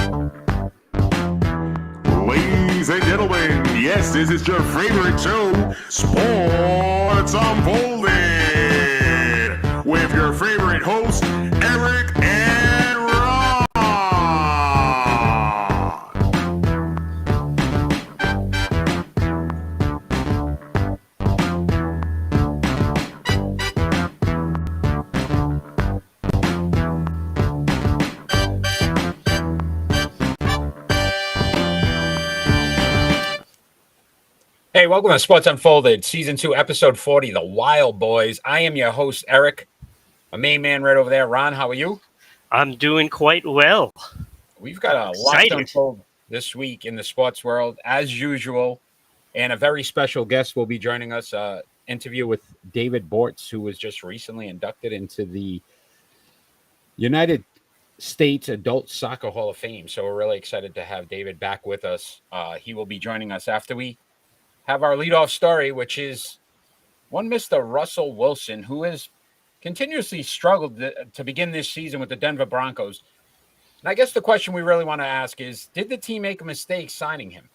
Ladies and gentlemen, yes, this is your favorite show, Sports Unfolded, with your favorite hosts, Eric and Ron. Hey, welcome to Sports Unfolded, Season 2, Episode 40, The Wild Boys. I am your host, Eric. My main man right over there, Ron, how are you? I'm doing quite well. We've got a lot to unfold this week in the sports world, as usual, and a very special guest will be joining us, interview with David Bortz, who was just recently inducted into the United States Adult Soccer Hall of Fame. So we're really excited to have David back with us. He will be joining us after we have our leadoff story, which is one Mr. Russell Wilson, who has continuously struggled to begin this season with the Denver Broncos. And I guess the question we really want to ask is, did the team make a mistake signing him?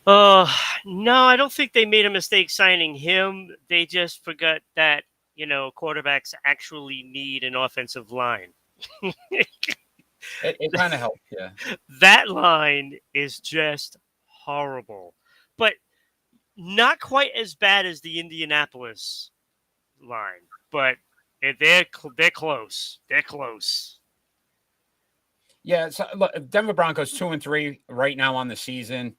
No, I don't think they made a mistake signing him. They just forgot that, quarterbacks actually need an offensive line. It kind of helped, yeah. That line is just horrible, but not quite as bad as the Indianapolis line, but they're close. They're close. Yeah, so look, Denver Broncos 2-3 right now on the season.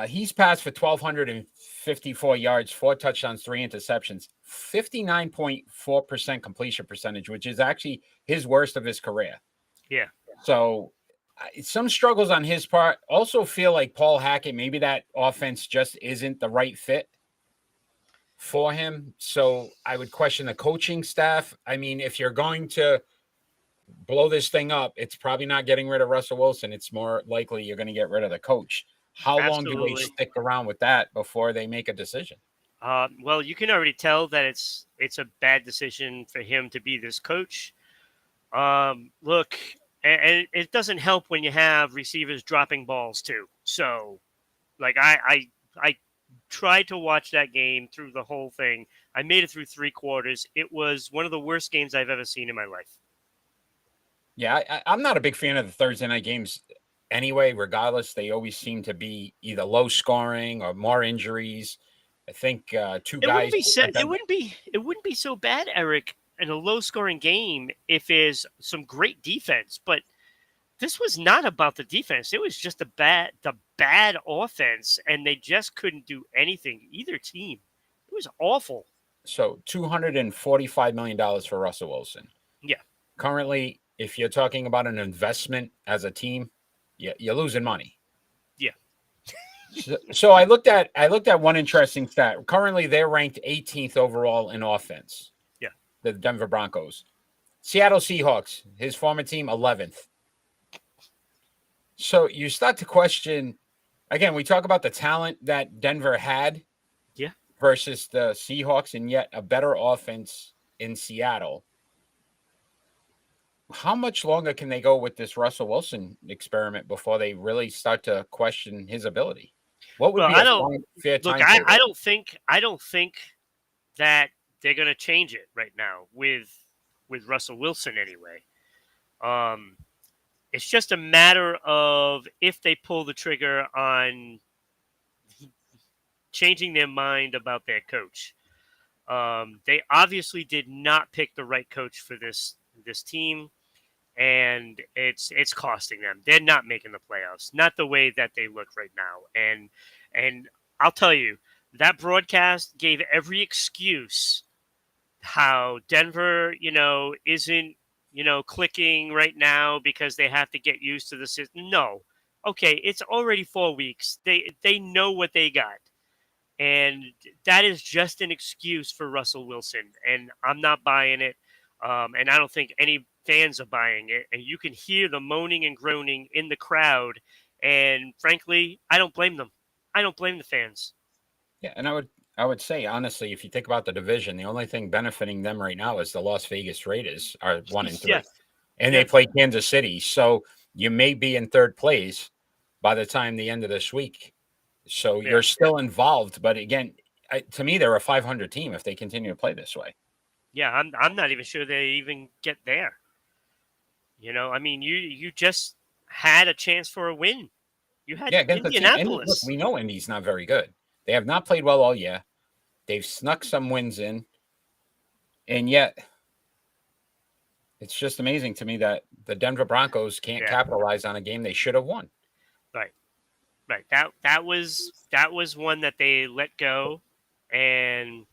He's passed for 1,254 yards, 4 touchdowns, 3 interceptions, 59.4% completion percentage, which is actually his worst of his career. Yeah. So some struggles on his part. Also feel like Paul Hackett, maybe that offense just isn't the right fit for him. So I would question the coaching staff. I mean, if you're going to blow this thing up, it's probably not getting rid of Russell Wilson. It's more likely you're going to get rid of the coach. How long do they stick around with that before they make a decision? Well, you can already tell that it's a bad decision for him to be this coach. Look, and it doesn't help when you have receivers dropping balls too. So, like I tried to watch that game through the whole thing. I made it through 3 quarters. It was one of the worst games I've ever seen in my life. Yeah, I'm not a big fan of the Thursday night games anyway. Regardless, they always seem to be either low scoring or more injuries. I think two guys. It wouldn't be so bad, Eric, in a low-scoring game if there's some great defense. But this was not about the defense. It was just the bad offense, and they just couldn't do anything. Either team. It was awful. So $245 million for Russell Wilson. Yeah. Currently, if you're talking about an investment as a team, you're losing money. Yeah. So I looked at one interesting stat. Currently, they're ranked 18th overall in offense. Yeah. The Denver Broncos. Seattle Seahawks, his former team, 11th. So you start to question, again, we talk about the talent that Denver had versus the Seahawks, and yet a better offense in Seattle. How much longer can they go with this Russell Wilson experiment before they really start to question his ability? What would be a fair time? Look, I don't think that they're going to change it right now with Russell Wilson anyway. It's just a matter of if they pull the trigger on changing their mind about their coach. They obviously did not pick the right coach for this team, and it's costing them. They're not making the playoffs, not the way that they look right now. And I'll tell you, that broadcast gave every excuse how Denver, isn't, clicking right now because they have to get used to the system. No. Okay, it's already 4 weeks. They know what they got. And that is just an excuse for Russell Wilson. And I'm not buying it. And I don't think any fans are buying it. And you can hear the moaning and groaning in the crowd. And frankly, I don't blame them. I don't blame the fans. Yeah, and I would say, honestly, if you think about the division, the only thing benefiting them right now is the Las Vegas Raiders are 1-3. and they play Kansas City. So you may be in third place by the time the end of this week. So you're still involved. But again, to me, they're a 500 team if they continue to play this way. Yeah, I'm not even sure they even get there. I mean, you just had a chance for a win. You had Indianapolis. Look, we know Indy's not very good. They have not played well all year. They've snuck some wins in. And yet, it's just amazing to me that the Denver Broncos can't capitalize on a game they should have won. Right. That was one that they let go, and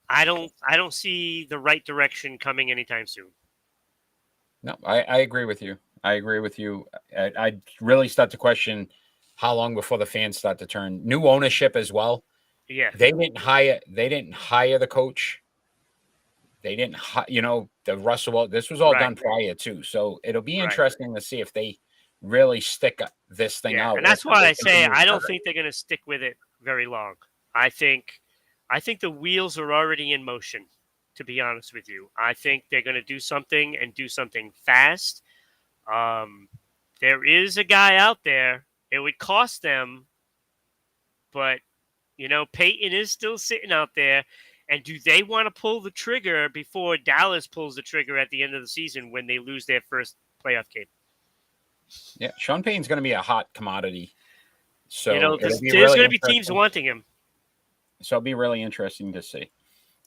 I don't see the right direction coming anytime soon. No, I agree with you. I really start to question how long before the fans start to turn. New ownership as well. Yeah. They didn't hire the coach. They didn't the Russell. This was all done prior too. So it'll be interesting to see if they really stick this thing out. And that's why I say I don't think they're going to stick with it very long. I think the wheels are already in motion, to be honest with you. I think they're going to do something and do something fast. There is a guy out there. It would cost them, but Peyton is still sitting out there. And do they want to pull the trigger before Dallas pulls the trigger at the end of the season when they lose their first playoff game? Yeah, Sean Payton's going to be a hot commodity. So there's going to be teams wanting him. So it'll be really interesting to see.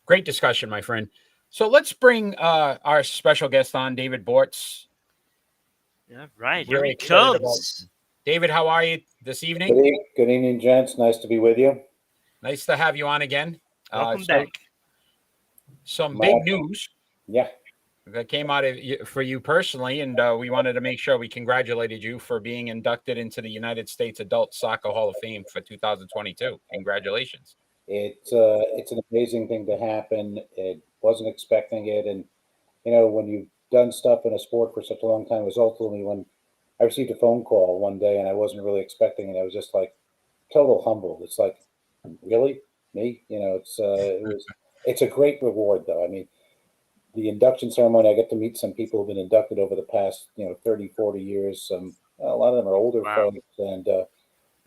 Great discussion, my friend. So let's bring our special guest on, David Bortz. Yeah, right. Here he comes. David, how are you this evening? Good evening, gents. Nice to be with you. Nice to have you on again. Welcome back. Some big news. Yeah. That came out for you personally, and we wanted to make sure we congratulated you for being inducted into the United States Adult Soccer Hall of Fame for 2022. Congratulations. It's an amazing thing to happen. It wasn't expecting it. And, when you've done stuff in a sport for such a long time, it was ultimately when I received a phone call one day and I wasn't really expecting it. I was just like total humbled. It's like, really? Me? It's a great reward, though. I mean, the induction ceremony, I get to meet some people who've been inducted over the past, 30, 40 years. A lot of them are older folks, and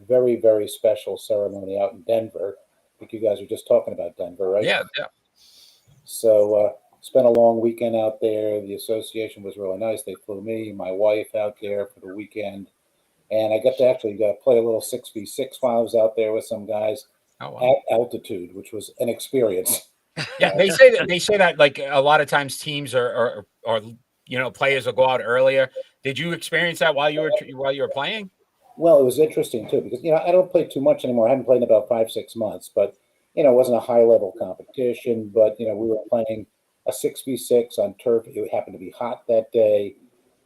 very, very special ceremony out in Denver. I think you guys were just talking about Denver, right? Yeah. So spent a long weekend out there. The association was really nice. They flew me, my wife out there for the weekend. And I got to actually play a little 6v6 while I was out there with some guys at altitude, which was an experience. Yeah, they say that like a lot of times teams or players will go out earlier. Did you experience that while you were playing? Well, it was interesting too because I don't play too much anymore. I haven't played in about 5-6 months, but it wasn't a high level competition. But we were playing a 6v6 on turf. It happened to be hot that day,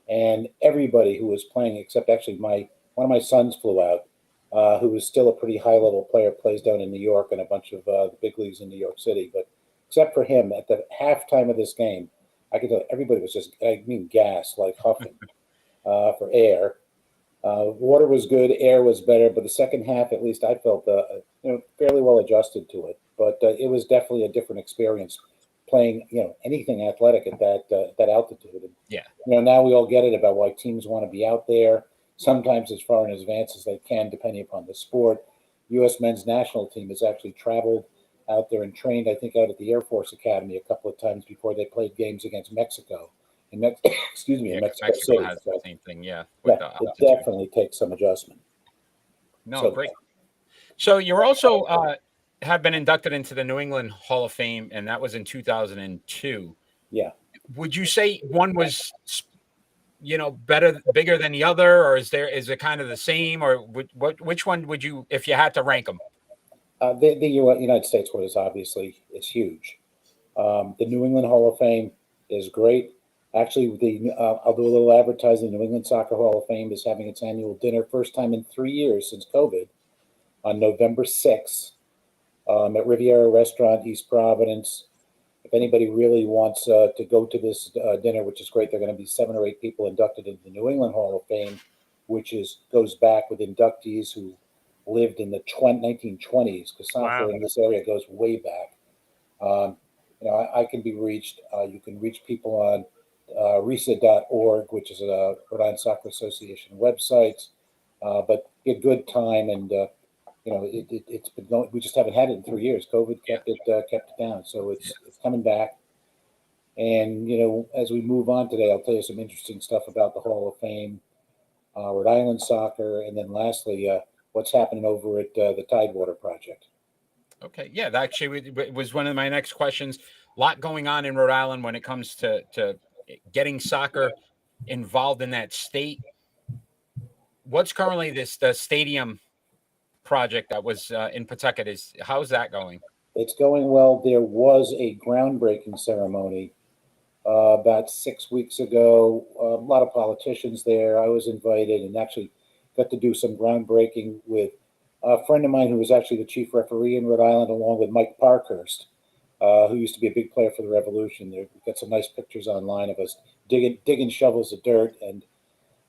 and everybody who was playing, except actually one of my sons flew out, who was still a pretty high level player, plays down in New York and a bunch of the big leagues in New York City, but. Except for him, at the halftime of this game, I could tell everybody was just, gas, like huffing for air. Water was good, air was better, but the second half, at least I felt, fairly well adjusted to it. But it was definitely a different experience playing, anything athletic at that altitude. And, yeah. Now we all get it about why teams want to be out there, sometimes as far in advance as they can, depending upon the sport. U.S. men's national team has actually traveled out there and trained, I think, out at the Air Force Academy a couple of times before they played games against Mexico. In Mexico City. Has the same thing, it definitely takes some adjustment. No, great. So you're also have been inducted into the New England Hall of Fame, and that was in 2002. Yeah. Would you say one was, bigger than the other, or is it kind of the same, or which one would you, if you had to rank them? The United States one is huge. The New England Hall of Fame is great. Actually, I'll do a little advertising. The New England Soccer Hall of Fame is having its annual dinner, first time in 3 years since COVID, on November 6th at Riviera Restaurant, East Providence. If anybody really wants to go to this dinner, which is great, there are going to be 7 or 8 people inducted into the New England Hall of Fame, which goes back with inductees who lived in the 1920s, because soccer in this area goes way back. I can be reached. You can reach people on RISA.org, which is a Rhode Island Soccer Association website. But a good time, and it's been going. We just haven't had it in 3 years. COVID kept it down, so it's coming back. And as we move on today, I'll tell you some interesting stuff about the Hall of Fame, Rhode Island soccer, and then lastly, what's happening over at the Tidewater Project. Okay, yeah, that actually was one of my next questions. A lot going on in Rhode Island when it comes to getting soccer involved in that state. What's currently the stadium project that was in Pawtucket? How's that going? It's going well. There was a groundbreaking ceremony about 6 weeks ago. A lot of politicians there. I was invited and actually got to do some groundbreaking with a friend of mine who was actually the chief referee in Rhode Island, along with Mike Parkhurst, who used to be a big player for the Revolution. We've got some nice pictures online of us digging shovels of dirt. And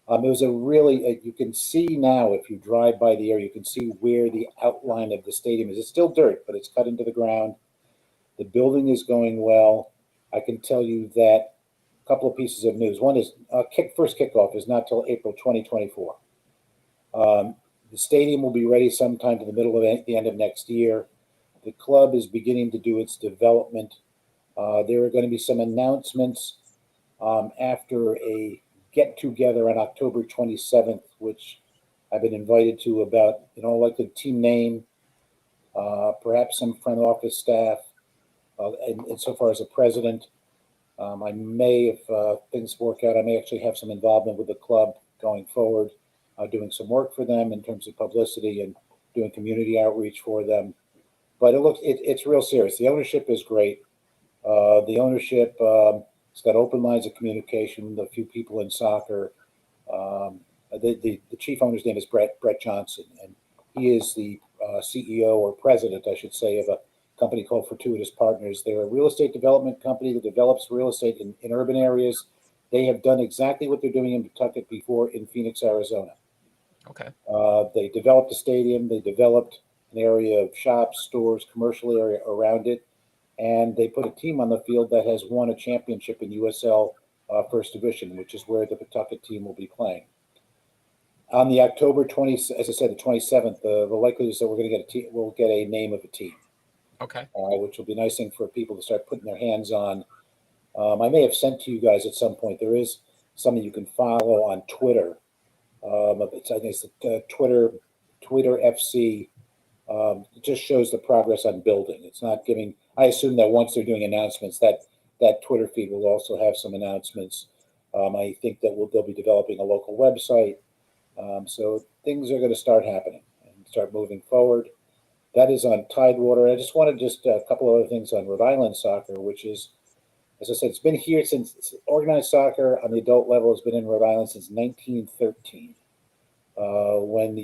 it was you can see now, if you drive by the area, you can see where the outline of the stadium is. It's still dirt, but it's cut into the ground. The building is going well. I can tell you that a couple of pieces of news. One is first kickoff is not till April 2024. The stadium will be ready sometime to the middle of the end of next year. The club is beginning to do its development. There are going to be some announcements after a get-together on October 27th, which I've been invited to, about, like the team name, perhaps some front office staff, and so far as a president. I may, if things work out, I may actually have some involvement with the club going forward, doing some work for them in terms of publicity and doing community outreach for them. But it's real serious. The ownership is great. The ownership has got open lines of communication with a few people in soccer. The chief owner's name is Brett Johnson, and he is the CEO, or president, I should say, of a company called Fortuitous Partners. They're a real estate development company that develops real estate in urban areas. They have done exactly what they're doing in Pawtucket before in Phoenix, Arizona. Okay. They developed a stadium. They developed an area of shops, stores, commercial area around it, and they put a team on the field that has won a championship in USL First Division, which is where the Pawtucket team will be playing. On the October 20, as I said, the 27th, the likelihood is that we're going to get we'll get a name of a team. Okay. Which will be a nice thing for people to start putting their hands on. I may have sent to you guys at some point. There is something you can follow on Twitter. I think it's Twitter FC. It just shows the progress on building. It's not giving. I assume that once they're doing announcements, that Twitter feed will also have some announcements. I think that they'll be developing a local website. So things are going to start happening and start moving forward. That is on Tidewater. I just wanted a couple of other things on Rhode Island soccer, which is, as I said, it's been here since organized soccer on the adult level has been in Rhode Island since 1913, when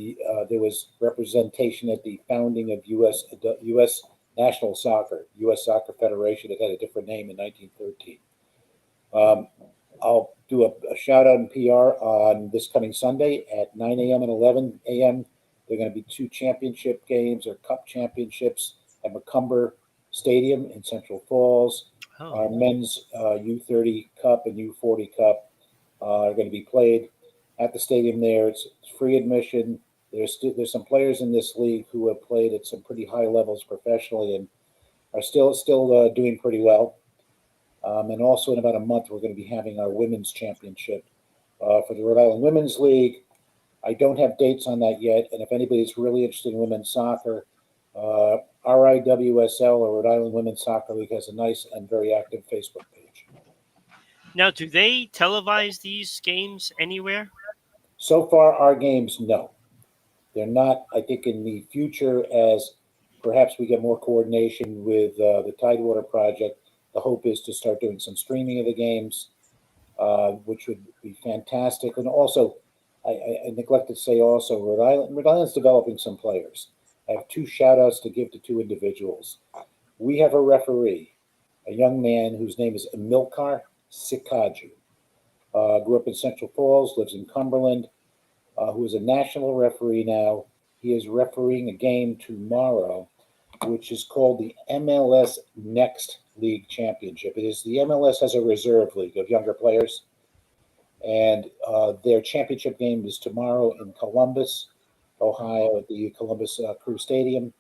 there was representation at the founding of U.S. National Soccer, U.S. Soccer Federation. It had a different name in 1913. I'll do a shout out in PR on this coming Sunday at 9 a.m. and 11 a.m. There are going to be 2 championship games or cup championships at McCumber Stadium in Central Falls. Our men's U30 Cup and U40 Cup are going to be played at the stadium there. It's free admission. There's some players in this league who have played at some pretty high levels professionally and are still doing pretty well. And also in about a month, we're going to be having our women's championship for the Rhode Island Women's League. I don't have dates on that yet. And if anybody's really interested in women's soccer, RIWSL, or Rhode Island Women's Soccer League, has a nice and very active Facebook page. Now, do they televise these games anywhere? So far, our games, no. They're not. I think in the future, as perhaps we get more coordination with the Tidewater Project, the hope is to start doing some streaming of the games, which would be fantastic. And also, I neglected to say also, Rhode Island's developing some players. I have 2 shout-outs to give to 2 individuals. We have a referee, a young man whose name is Amilcar Sikaju. Grew up in Central Falls, lives in Cumberland, who is a national referee now. He is refereeing a game tomorrow which is called the MLS Next League Championship. It is the MLS has a reserve league of younger players, and their championship game is tomorrow in Columbus, Ohio, at the Columbus Crew Stadium,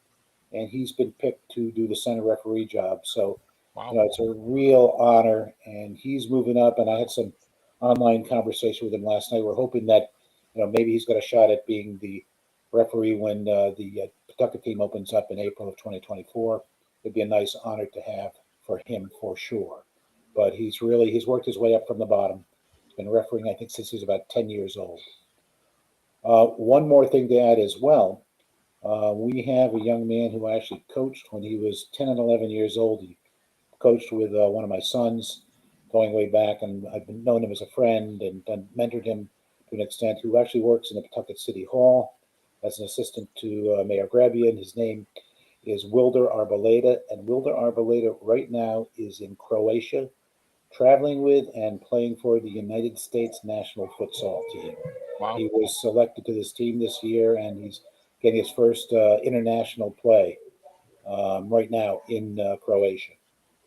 and he's been picked to do the center referee job. So, Wow. it's a real honor, and he's moving up. And I had some online conversation with him last night. We're hoping that, maybe he's got a shot at being the referee when the Pawtucket team opens up in April of 2024. It'd be a nice honor to have for him for sure. But he's worked his way up from the bottom. He's been refereeing, I think, since he's about 10 years old. One more thing to add as well. We have a young man who actually coached when he was 10 and 11 years old. He coached with one of my sons going way back, and I've known him as a friend and mentored him to an extent, who actually works in the Pawtucket City Hall as an assistant to Mayor Grabian. His name is Wilder Arboleda, and Wilder Arboleda right now is in Croatia, traveling with and playing for the United States national futsal team. Wow. He was selected to this team this year, and he's getting his first international play right now in Croatia.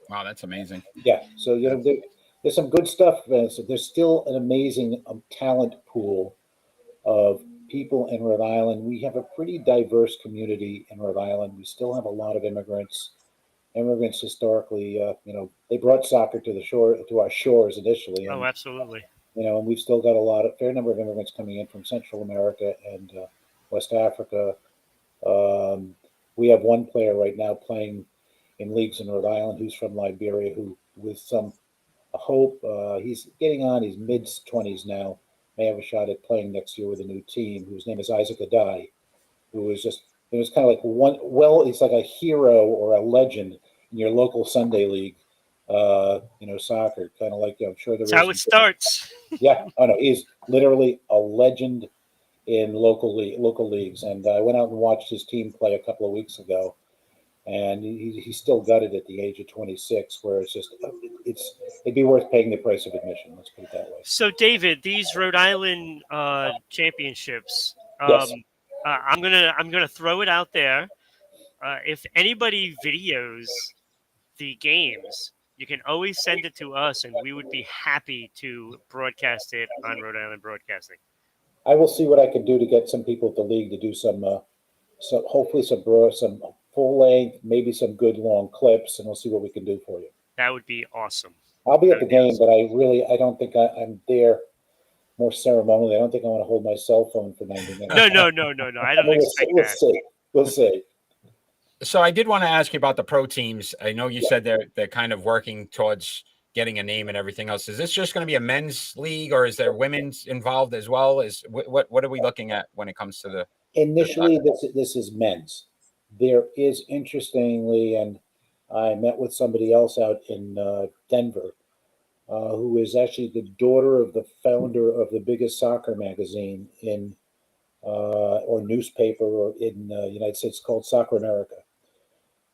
Wow, that's amazing. Yeah, so there's some good stuff. So there's still an amazing talent pool of people in Rhode Island. We have a pretty diverse community in Rhode Island. We still have a lot of immigrants. Immigrants historically, they brought soccer to our shores initially. Oh, absolutely. And we've still got a fair number of immigrants coming in from Central America and West Africa. We have one player right now playing in leagues in Rhode Island who's from Liberia, who, with some hope, he's getting on his mid-20s now, may have a shot at playing next year with a new team, whose name is Isaac Adai, who is just, it was kind of like he's like a hero or a legend in your local Sunday league, soccer, kind of like, I'm sure there is. That's how it starts. Yeah, no, he's literally a legend in local leagues. And I went out and watched his team play a couple of weeks ago, and he still got it at the age of 26, where it'd be worth paying the price of admission. Let's put it that way. So, David, these Rhode Island championships, Yes. I'm gonna throw it out there. If anybody videos the games, you can always send it to us, and we would be happy to broadcast it on Rhode Island Broadcasting. I will see what I can do to get some people at the league to do some hopefully some full length, maybe some good long clips, and we'll see what we can do for you. That would be awesome. I'll be at the game, but I don't think I'm there more ceremonially. I don't think I want to hold my cell phone for 90 minutes. No. I don't expect that. We'll see. So I did want to ask you about the pro teams. I know you said they're kind of working towards getting a name and everything else. Is this just going to be a men's league, or is there women's involved as well? What are we looking at when it comes to the? Initially, this is men's. There is, interestingly, and I met with somebody else out in Denver, who is actually the daughter of the founder of the biggest soccer magazine or newspaper in the United States, called Soccer America.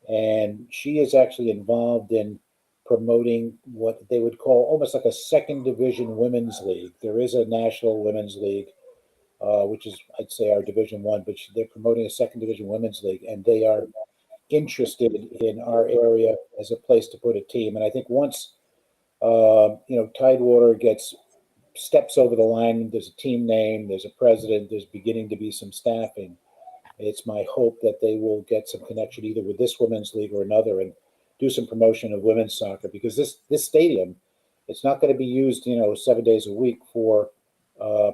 And she is actually involved in promoting what they would call almost like a second division women's league. There is a national women's league, which is, I'd say, our Division I, but they're promoting a second division women's league, and they are interested in our area as a place to put a team. And I think once, Tidewater steps over the line, there's a team name, there's a president, there's beginning to be some staffing. It's my hope that they will get some connection either with this women's league or another and do some promotion of women's soccer, because this stadium, it's not going to be used, 7 days a week for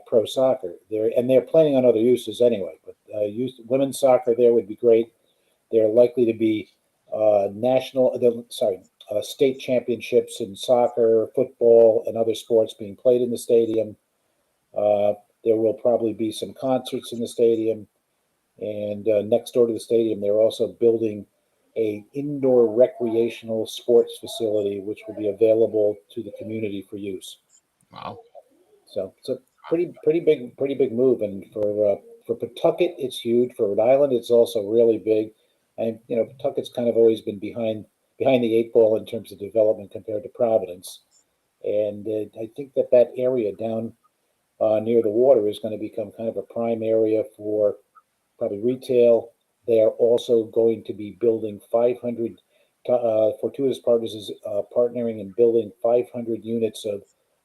pro soccer. They're planning on other uses anyway, but women's soccer there would be great. They're likely to be state championships in soccer, football, and other sports being played in the stadium. There will probably be some concerts in the stadium. And next door to the stadium, they're also building a indoor recreational sports facility, which will be available to the community for use. Wow! So it's a pretty big move, and for Pawtucket, it's huge. For Rhode Island, it's also really big, and Pawtucket's kind of always been behind the eight ball in terms of development compared to Providence, and I think that area down near the water is going to become kind of a prime area for probably retail, They are also going to be building 500. Fortuitous Partners is partnering and building 500 units of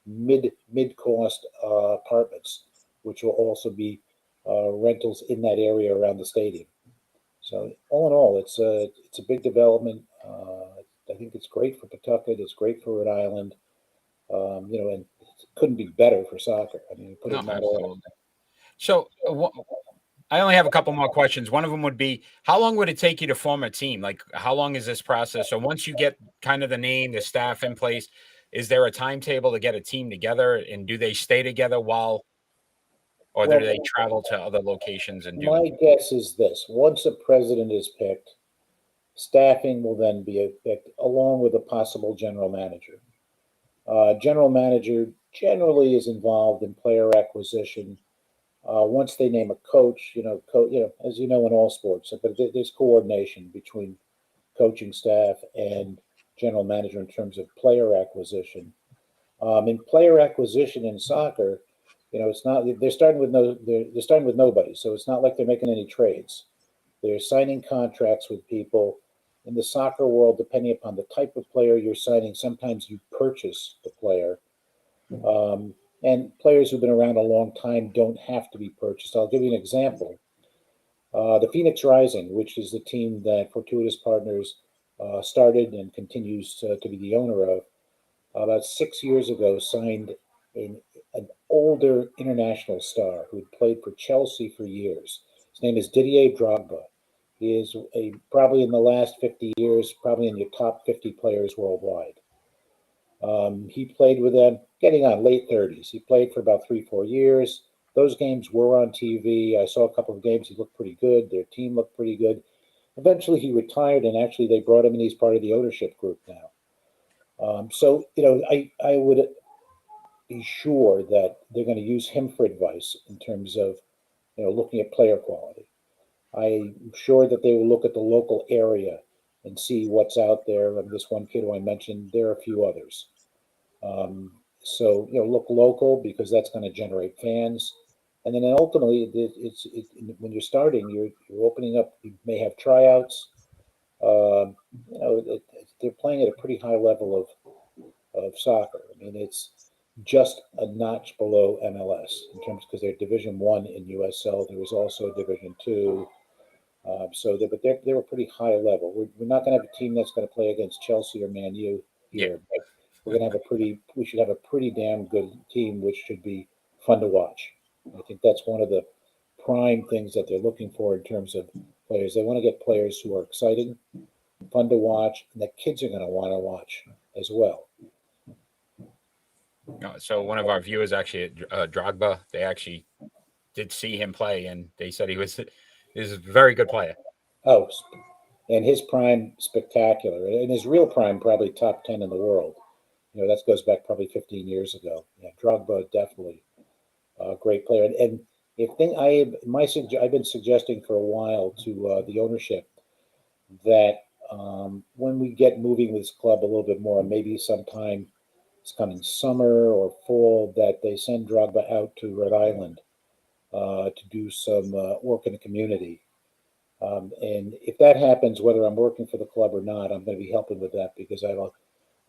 mid-cost apartments, which will also be rentals in that area around the stadium. So all in all, it's a big development. I think it's great for Pawtucket. It's great for Rhode Island. And it couldn't be better for soccer. I mean, put it in that order. So I only have a couple more questions. One of them would be, how long would it take you to form a team? Like, how long is this process? So once you get kind of the name, the staff in place, is there a timetable to get a team together? And do they stay together do they travel to other locations and do? My guess is this: once a president is picked, staffing will then be picked along with a possible general manager. General manager generally is involved in player acquisition. Once they name a coach, as you know in all sports, but there's coordination between coaching staff and general manager in terms of player acquisition. In player acquisition in soccer, it's not they're starting with nobody, so it's not like they're making any trades. They're signing contracts with people. In the soccer world, depending upon the type of player you're signing, sometimes you purchase the player. And players who've been around a long time don't have to be purchased. I'll give you an example. The Phoenix Rising, which is the team that Fortuitous Partners started and continues to be the owner of, about 6 years ago signed an older international star who had played for Chelsea for years. His name is Didier Drogba. He is probably in the last 50 years, probably in your top 50 players worldwide. He played with them, getting on late 30s. He played for about 3-4 years. Those games were on TV. I saw a couple of games. He looked pretty good. Their team looked pretty good. Eventually, he retired, and actually, they brought him in. He's part of the ownership group now. I would be sure that they're going to use him for advice in terms of, looking at player quality. I'm sure that they will look at the local area and see what's out there. And this one kid who I mentioned, there are a few others. Look local because that's going to generate fans. And then ultimately, when you're starting, you're opening up. You may have tryouts. They're playing at a pretty high level of soccer. I mean, it's just a notch below MLS in terms because they're Division I in USL. There was also Division II. But they're a pretty high level. We're not going to have a team that's going to play against Chelsea or Man U here, but we're going to have we should have a pretty damn good team, which should be fun to watch. I think that's one of the prime things that they're looking for in terms of players. They want to get players who are exciting, fun to watch, and that kids are going to want to watch as well. So one of our viewers actually at Drogba, they actually did see him play, and they said he's a very good player. Oh, and his prime spectacular, and his real prime probably top 10 in the world. That goes back probably 15 years ago. Yeah, Drogba definitely a great player. And I've been suggesting for a while to the ownership that when we get moving this club a little bit more, maybe sometime it's coming summer or fall, that they send Drogba out to Rhode Island to do some work in the community. And if that happens, whether I'm working for the club or not, I'm going to be helping with that because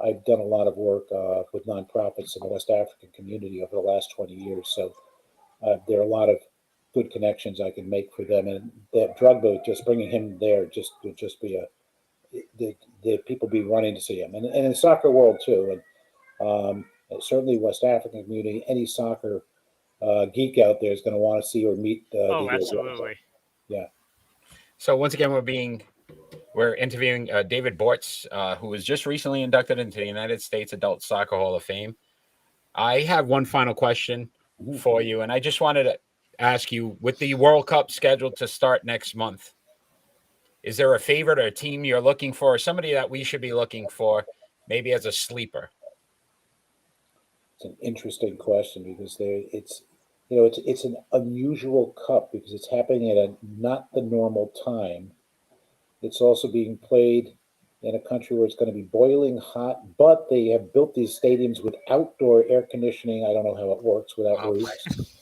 I've done a lot of work with nonprofits in the West African community over the last 20 years. So there are a lot of good connections I can make for them. And that Drogba, just bringing him there would just be the people be running to see him. And in the soccer world too. And certainly West African community, any soccer geek out there is going to want to see or meet. Absolutely. Yeah. So once again, we're interviewing David Bortz, who was just recently inducted into the United States Adult Soccer Hall of Fame. I have one final question for you, and I just wanted to ask you, with the World Cup scheduled to start next month, is there a favorite or a team you're looking for, or somebody that we should be looking for, maybe as a sleeper? It's an interesting question because it's an unusual cup because it's happening at not the normal time. It's also being played in a country where it's going to be boiling hot, but they have built these stadiums with outdoor air conditioning. I don't know how it works without roofs.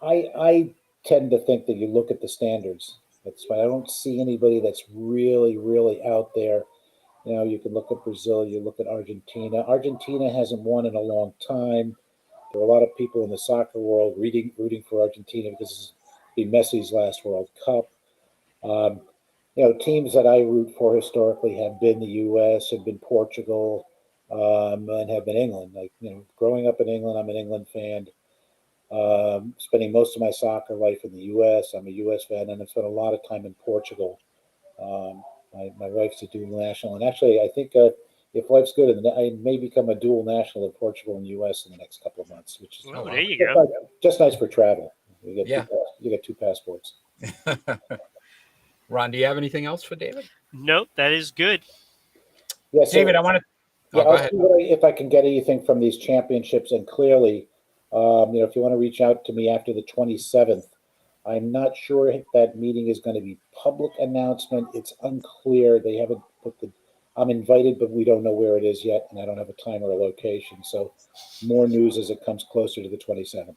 I tend to think that you look at the standards. That's why I don't see anybody that's really, really out there. You can look at Brazil, you look at Argentina. Argentina hasn't won in a long time. There are a lot of people in the soccer world rooting for Argentina because this will be Messi's last World Cup. Teams that I root for historically have been the U.S., have been Portugal, and have been England. Growing up in England, I'm an England fan. Spending most of my soccer life in the U.S., I'm a U.S. fan, and I've spent a lot of time in Portugal. My wife's a dual national, and actually, I think if life's good, I may become a dual national of Portugal and U.S. in the next couple of months, which is there you go. Just nice for travel. You get two passports. Ron, do you have anything else for David? Nope, that is good. Yeah, so, David, I want to. I'll see if I can get anything from these championships, and clearly, if you want to reach out to me after the 27th. I'm not sure if that meeting is going to be public announcement. It's unclear. They haven't I'm invited, but we don't know where it is yet, and I don't have a time or a location. So more news as it comes closer to the 27th.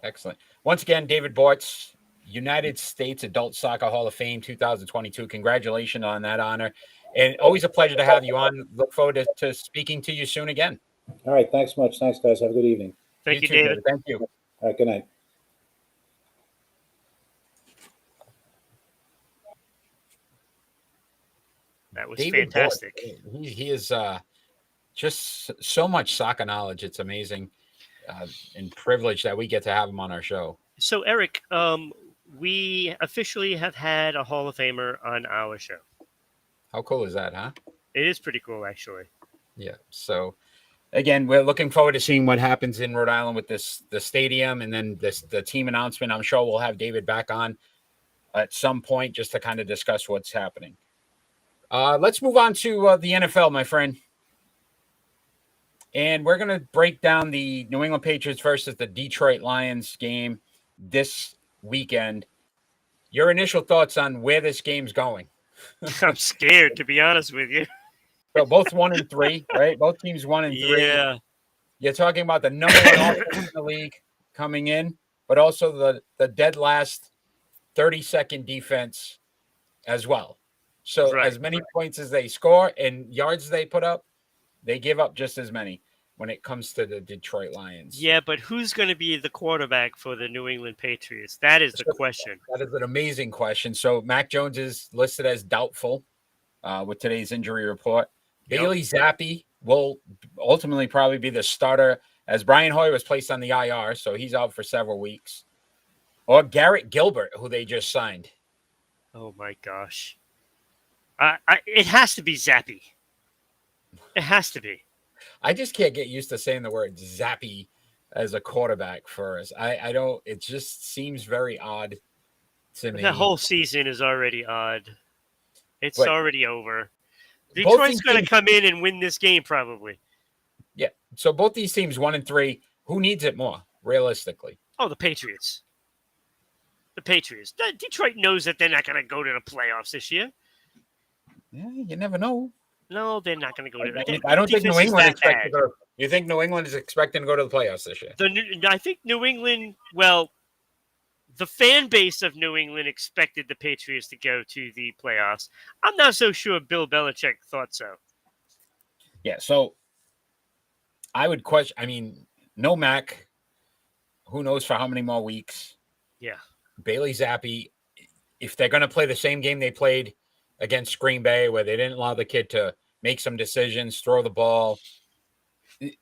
Excellent. Once again, David Bortz, United States Adult Soccer Hall of Fame 2022. Congratulations on that honor. And always a pleasure to have you on. Look forward to speaking to you soon again. All right. Thanks much. Thanks, guys. Have a good evening. Thank you, David. Thank you. All right. Good night. That was David fantastic. Bortz, he is just so much soccer knowledge. It's amazing and privilege that we get to have him on our show. So, Eric, we officially have had a Hall of Famer on our show. How cool is that, huh? It is pretty cool, actually. Yeah. So, again, we're looking forward to seeing what happens in Rhode Island with the stadium and then the team announcement. I'm sure we'll have David back on at some point just to kind of discuss what's happening. Let's move on to the NFL, my friend. And we're going to break down the New England Patriots versus the Detroit Lions game this weekend. Your initial thoughts on where this game's going? I'm scared, to be honest with you. So both 1-3, right? Both teams 1-3. Yeah. You're talking about the number one offense in the league coming in, but also the dead last 30-second defense as well. So as many points as they score and yards they put up, they give up just as many when it comes to the Detroit Lions. Yeah, but who's going to be the quarterback for the New England Patriots? That is the question. That is an amazing question. So Mac Jones is listed as doubtful with today's injury report. Yep. Bailey Zappi will ultimately probably be the starter as Brian Hoyer was placed on the IR, so he's out for several weeks. Or Garrett Gilbert, who they just signed. Oh, my gosh. It has to be Zappi. It has to be. I just can't get used to saying the word Zappi as a quarterback for us. I don't. It just seems very odd to me. The whole season is already odd. It's already over. Detroit's going to come in and win this game probably. Yeah. So both these teams 1-3. Who needs it more, realistically? Oh, the Patriots. The Patriots. Detroit knows that they're not going to go to the playoffs this year. Yeah, you never know. No, they're not going to go to the I don't think New England expects to go. You think New England is expecting to go to the playoffs this year? I think New England, well, the fan base of New England expected the Patriots to go to the playoffs. I'm not so sure Bill Belichick thought so. Yeah, so I would question, no Mac. Who knows for how many more weeks? Yeah. Bailey Zappi, if they're going to play the same game they played against Green Bay, where they didn't allow the kid to make some decisions, throw the ball,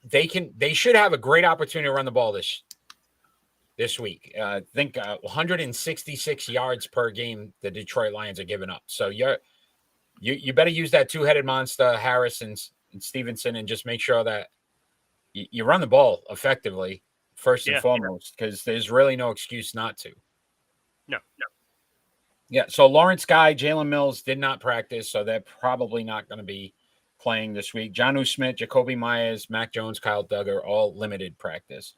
they should have a great opportunity to run the ball this week. I think 166 yards per game the Detroit Lions are giving up. So you better use that two-headed monster, Harris and Stevenson, and just make sure that you run the ball effectively first and foremost, because there's really no excuse not to. No. Yeah, so Lawrence Guy, Jalen Mills did not practice, so they're probably not going to be playing this week. Jonnu Smith, Jacoby Myers, Mac Jones, Kyle Duggar, all limited practice.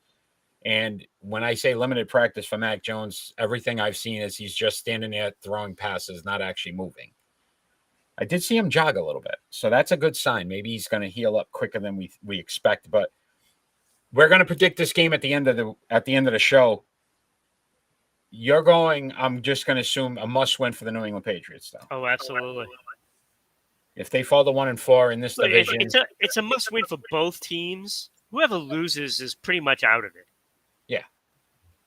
And when I say limited practice for Mac Jones, everything I've seen is he's just standing there throwing passes, not actually moving. I did see him jog a little bit, so that's a good sign. Maybe he's going to heal up quicker than we expect. But we're going to predict this game at the end of the show. You're going, I'm just going to assume, a must-win for the New England Patriots, though. Oh, absolutely. If they fall to 1-4 in this division, it's a must-win for both teams. Whoever loses is pretty much out of it.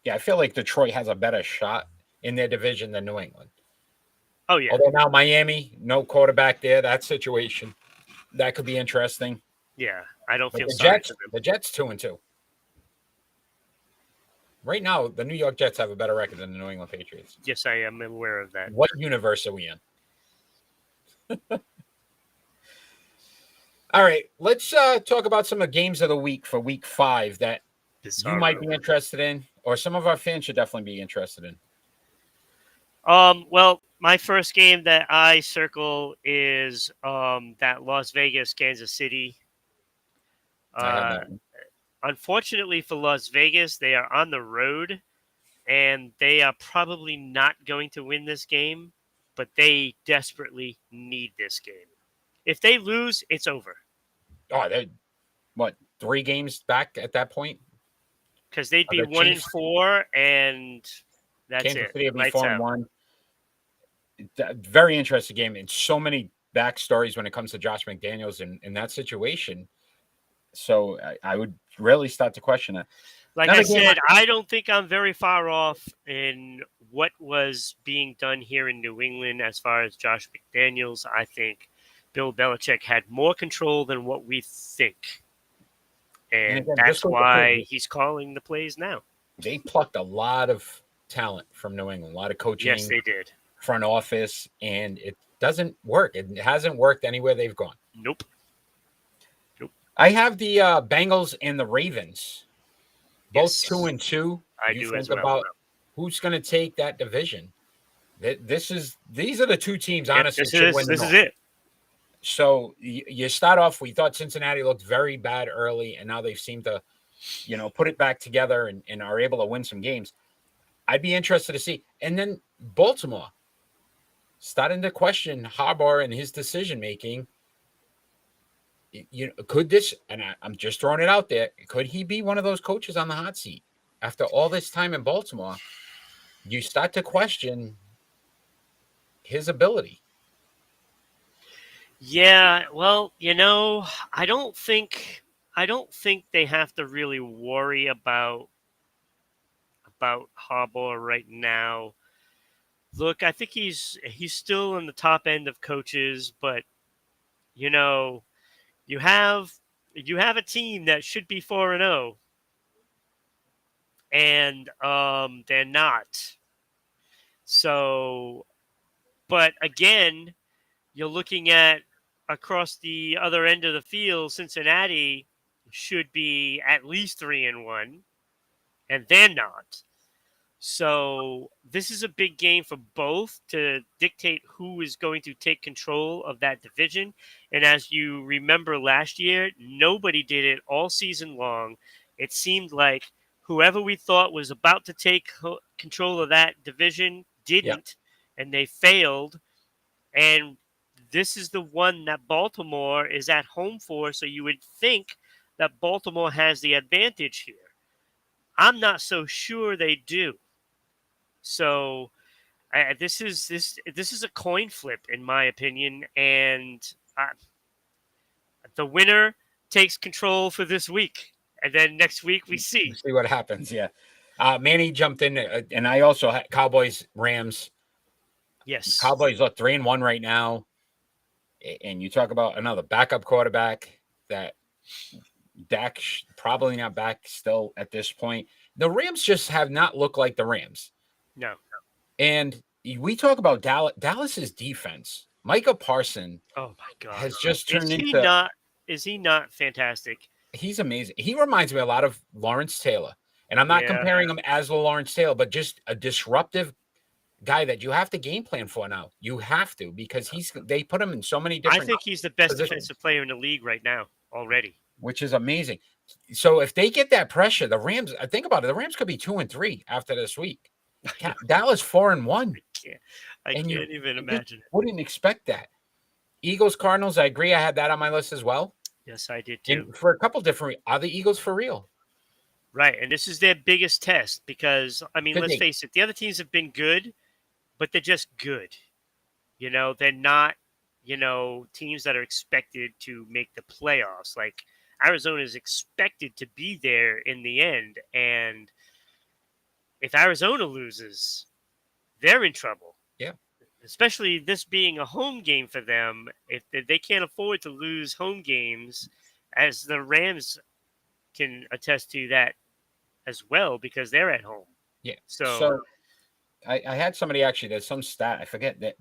yeah, I feel like Detroit has a better shot in their division than New England. Oh, yeah. Although now Miami, no quarterback there, that situation, that could be interesting. Yeah, I don't But feel the sorry Jets, for them. the Jets 2-2. Right now, the New York Jets have a better record than the New England Patriots. Yes, I am aware of that. What universe are we in? All right, let's talk about some of the games of the week for Week 5 that you might be interested in, or some of our fans should definitely be interested in. Well, my first game that I circle is that Las Vegas, Kansas City. I have that one. Unfortunately for Las Vegas, they are on the road, and they are probably not going to win this game, but they desperately need this game. If they lose, it's over. Oh, they're, what, 3 games back at that point? Because they'd be The 1-4, and that's Kansas it. City will be Lights out. 4-1. Very interesting game, and so many backstories when it comes to Josh McDaniels in that situation. So I would really start to question it. Like I said, I don't think I'm very far off in what was being done here in New England as far as Josh McDaniels. I think Bill Belichick had more control than what we think. And again, that's why he's calling the plays now. They plucked a lot of talent from New England, a lot of coaching. Yes, they did. Front office, and it doesn't work. It hasn't worked anywhere they've gone. Nope. I have the Bengals and the Ravens, both 2-2. I do as well. About who's going to take that division. These are the two teams, honestly. This is it. So you start off. We thought Cincinnati looked very bad early, and now they seem to, put it back together and are able to win some games. I'd be interested to see. And then Baltimore, starting to question Harbaugh and his decision making. Could this, and I'm just throwing it out there, could he be one of those coaches on the hot seat after all this time in Baltimore? You start to question his ability. Yeah, well, I don't think they have to really worry about Harbaugh right now. Look, I think he's still in the top end of coaches, but you have a team that should be 4-0, and they're not. So, but again, you're looking at across the other end of the field. Cincinnati should be at least 3-1, and they're not. So this is a big game for both to dictate who is going to take control of that division. And as you remember last year, nobody did it all season long. It seemed like whoever we thought was about to take control of that division didn't, and they failed. And this is the one that Baltimore is at home for, so you would think that Baltimore has the advantage here. I'm not so sure they do. So this is a coin flip, in my opinion, and the winner takes control for this week, and then next week we see. We'll see what happens. Yeah, Manny jumped in, and I also had Cowboys Rams. Yes, Cowboys look 3-1 right now, and you talk about another backup quarterback that Dak probably not back still at this point. The Rams just have not looked like the Rams. No. And we talk about Dallas's defense. Micah Parsons, oh my God, has just turned into. Is he not fantastic? He's amazing. He reminds me a lot of Lawrence Taylor, and I'm not comparing him as the Lawrence Taylor, but just a disruptive guy that you have to game plan for now. You have to, because they put him in so many different. I think he's the best positions. defensive player in the league right now already, which is amazing. So if they get that pressure, the Rams. Think about it. The Rams could be 2-3 after this week. Dallas 4-1. I can't even imagine it. Wouldn't expect that. Eagles, Cardinals, I agree. I had that on my list as well. Yes, I did too. And for a couple different, are the Eagles for real? Right, and this is their biggest test because, I mean, Could let's be. face it, the other teams have been good, but they're just good. They're not, teams that are expected to make the playoffs. Like Arizona is expected to be there in the end, and if Arizona loses, they're in trouble. Yeah. Especially this being a home game for them, if they can't afford to lose home games, as the Rams can attest to that as well because they're at home. Yeah. So I had somebody actually, there's some stat, I forget that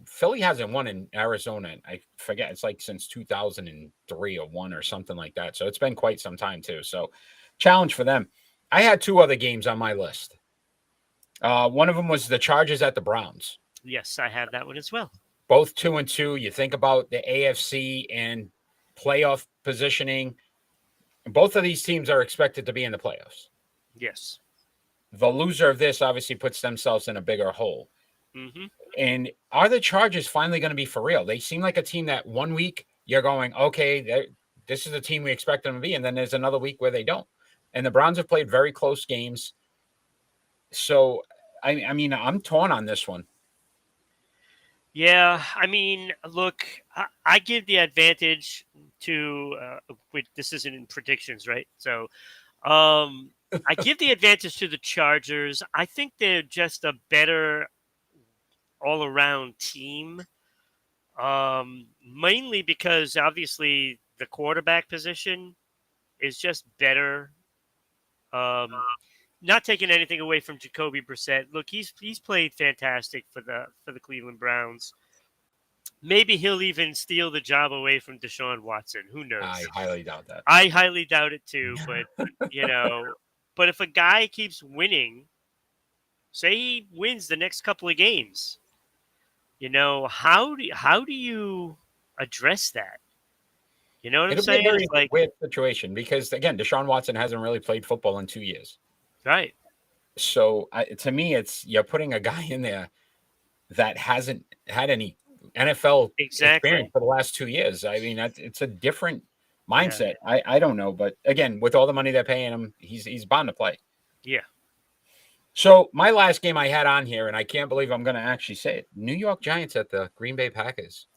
Philly hasn't won in Arizona. I forget, it's like since 2003 or 1 or something like that. So it's been quite some time too. So challenge for them. I had 2 other games on my list. One of them was the Chargers at the Browns. yes, I have that one as well. Both 2-2. You think about the AFC and playoff positioning. Both of these teams are expected to be in the playoffs. Yes. The loser of this obviously puts themselves in a bigger hole. Mm-hmm. And are the Chargers finally going to be for real? They seem like a team that one week you're going, okay, this is the team we expect them to be. And then there's another week where they don't. And the Browns have played very close games. So, I mean, I'm torn on this one. Yeah, I mean, look, I give the advantage to, this isn't in predictions, right? So I give the advantage to the Chargers. I think they're just a better all-around team, mainly because obviously the quarterback position is just better. Not taking anything away from Jacoby Brissett. Look, he's played fantastic for the Cleveland Browns. Maybe he'll even steal the job away from Deshaun Watson. Who knows? I highly doubt that. I highly doubt it too. But but if a guy keeps winning, say he wins the next couple of games, how do you address that? You know what I'm saying? It'll be a very weird situation because again, Deshaun Watson hasn't really played football in 2 years. Right. So to me, it's you're putting a guy in there that hasn't had any NFL experience for the last 2 years. I mean, it's a different mindset. Yeah. I don't know, but again, with all the money they're paying him, he's bound to play. Yeah. So my last game I had on here, and I can't believe I'm going to actually say it: New York Giants at the Green Bay Packers.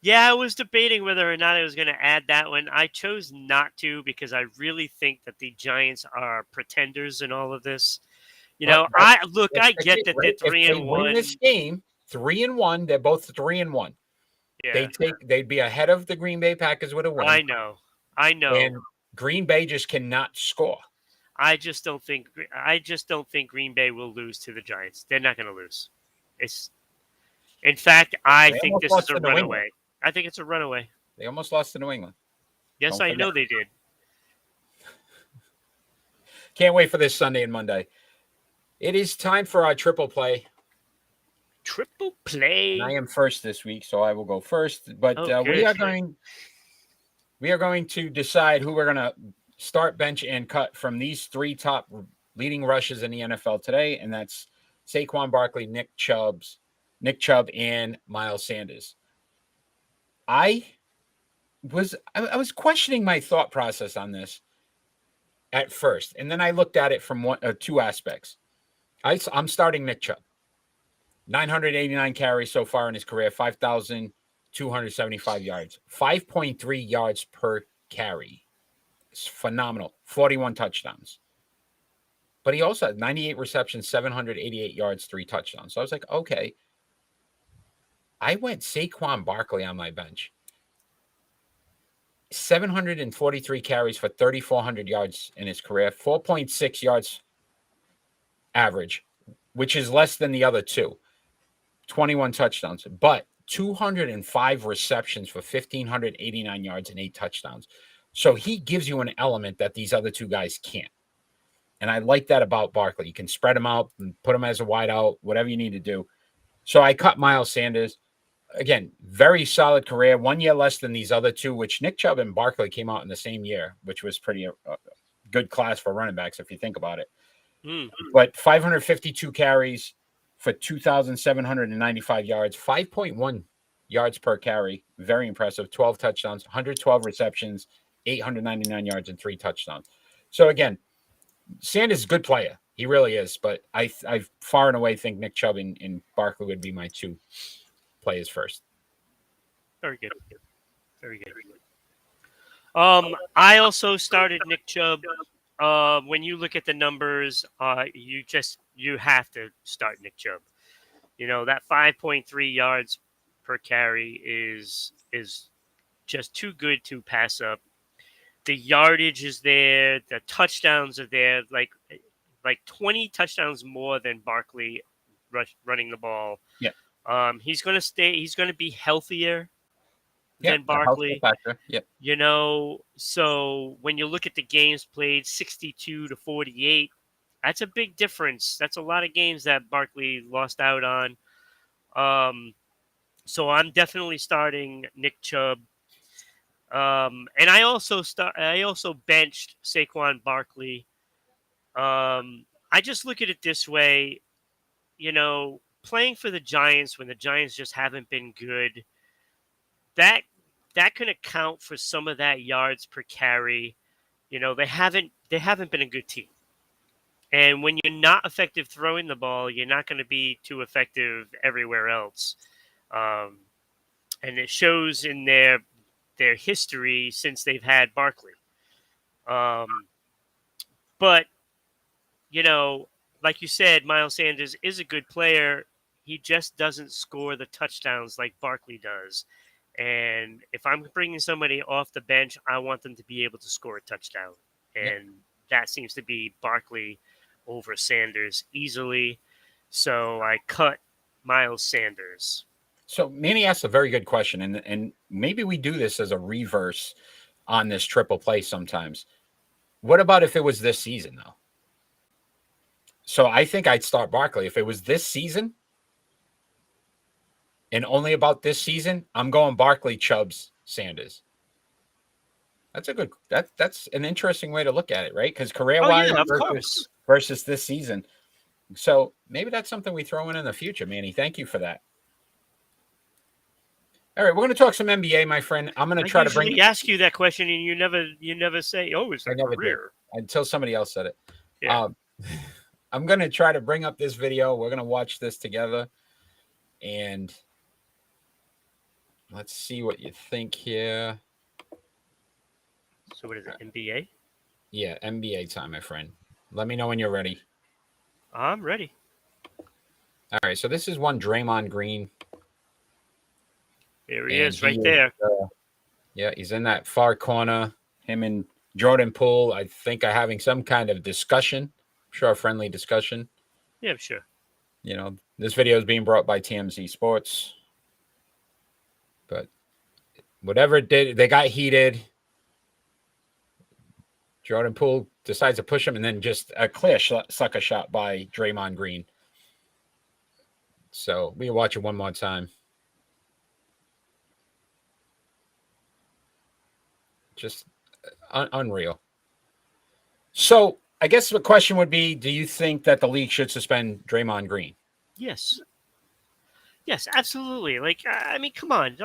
Yeah, I was debating whether or not I was going to add that one. I chose not to because I really think that the Giants are pretenders in all of this. I get that they're 3-1. This game 3-1. They're both 3-1. Yeah. They'd be ahead of the Green Bay Packers with a win. I know. And Green Bay just cannot score. I just don't think Green Bay will lose to the Giants. They're not going to lose. In fact, I think this is a runaway. I think it's a runaway. They almost lost to New England. Yes, I know they did. Can't wait for this Sunday and Monday. It is time for our triple play. Triple play. And I am first this week, so I will go first. But we are going to decide who we're going to start, bench, and cut from these 3 top leading rushers in the NFL today, and that's Saquon Barkley, Nick Chubb, and Miles Sanders. I was questioning my thought process on this at first, and then I looked at it from 2 aspects. I'm starting Nick Chubb. 989 carries so far in his career, 5,275 yards, 5.3 yards per carry. It's phenomenal. 41 touchdowns. But he also had 98 receptions, 788 yards, 3 touchdowns. So I was like, okay. I went Saquon Barkley on my bench. 743 carries for 3,400 yards in his career, 4.6 yards average, which is less than the other 2. 21 touchdowns, but 205 receptions for 1,589 yards and 8 touchdowns. So he gives you an element that these other 2 guys can't. And I like that about Barkley. You can spread him out and put him as a wide out, whatever you need to do. So I cut Miles Sanders. Again, very solid career. 1 year less than these other 2, which Nick Chubb and Barkley came out in the same year, which was pretty good class for running backs if you think about it. But 552 carries for 2,795 yards, 5.1 yards per carry. Very impressive. 12 touchdowns, 112 receptions, 899 yards, and 3 touchdowns. So again, Sanders is a good player. He really is. But I far and away think Nick Chubb and Barkley would be my two players first. Very good. Very good. I also started Nick Chubb. When you look at the numbers, you have to start Nick Chubb. That 5.3 yards per carry is just too good to pass up. The yardage is there. The touchdowns are there. Like 20 touchdowns more than Barkley running the ball. Yeah. He's going to stay. He's going to be healthier than Barkley. Yep. So when you look at the games played, 62-48, that's a big difference. That's a lot of games that Barkley lost out on. So I'm definitely starting Nick Chubb. And I also benched Saquon Barkley. I just look at it this way, playing for the Giants when the Giants just haven't been good, that can account for some of that yards per carry. They haven't been a good team. And when you're not effective throwing the ball, you're not going to be too effective everywhere else. And it shows in their history since they've had Barkley. But, like you said, Miles Sanders is a good player. He just doesn't score the touchdowns like Barkley does. And if I'm bringing somebody off the bench, I want them to be able to score a touchdown. And that seems to be Barkley over Sanders easily. So I cut Miles Sanders. So Manny asked a very good question, and maybe we do this as a reverse on this triple play sometimes. What about if it was this season, though? So I think I'd start Barkley. If it was this season, and only about this season, I'm going Barkley, Chubbs, Sanders. That's a good. That's an interesting way to look at it, right? Because career-wise versus this season. So maybe that's something we throw in the future, Manny. Thank you for that. All right, we're going to talk some NBA, my friend. I'm going to try to bring. Ask you that question, and you never say, "Oh, it's a career." Until somebody else said it. Yeah. I'm going to try to bring up this video. We're going to watch this together, and let's see what you think here. So what is it, NBA? Yeah, NBA time, my friend. Let me know when you're ready. I'm ready. All right, so this is one Draymond Green. There he is, right there. Yeah, he's in that far corner. Him and Jordan Poole, I think, are having some kind of discussion. I'm sure a friendly discussion. Yeah, I'm sure. This video is being brought by TMZ Sports. But whatever it did, they got heated. Jordan Poole decides to push him, and then just a clear sucker shot by Draymond Green. So we watch it one more time. Just unreal. So I guess the question would be, do you think that the league should suspend Draymond Green? Yes. Yes, absolutely. Come on.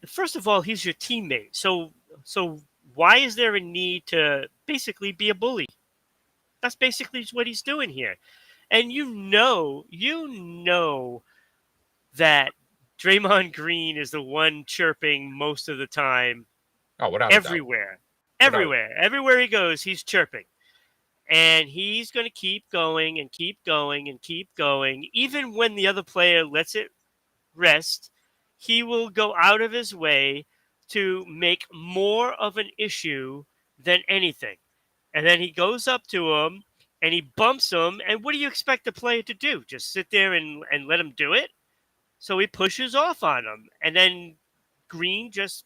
First of all, he's your teammate. So why is there a need to basically be a bully? That's basically what he's doing here. And you know that Draymond Green is the one chirping most of the time. Oh, without everywhere. Everywhere he goes, he's chirping. And he's going to keep going and keep going and keep going. Even when the other player lets it rest, he will go out of his way to make more of an issue than anything. And then he goes up to him and he bumps him. And what do you expect the player to do? Just sit there and let him do it? So he pushes off on him. And then Green just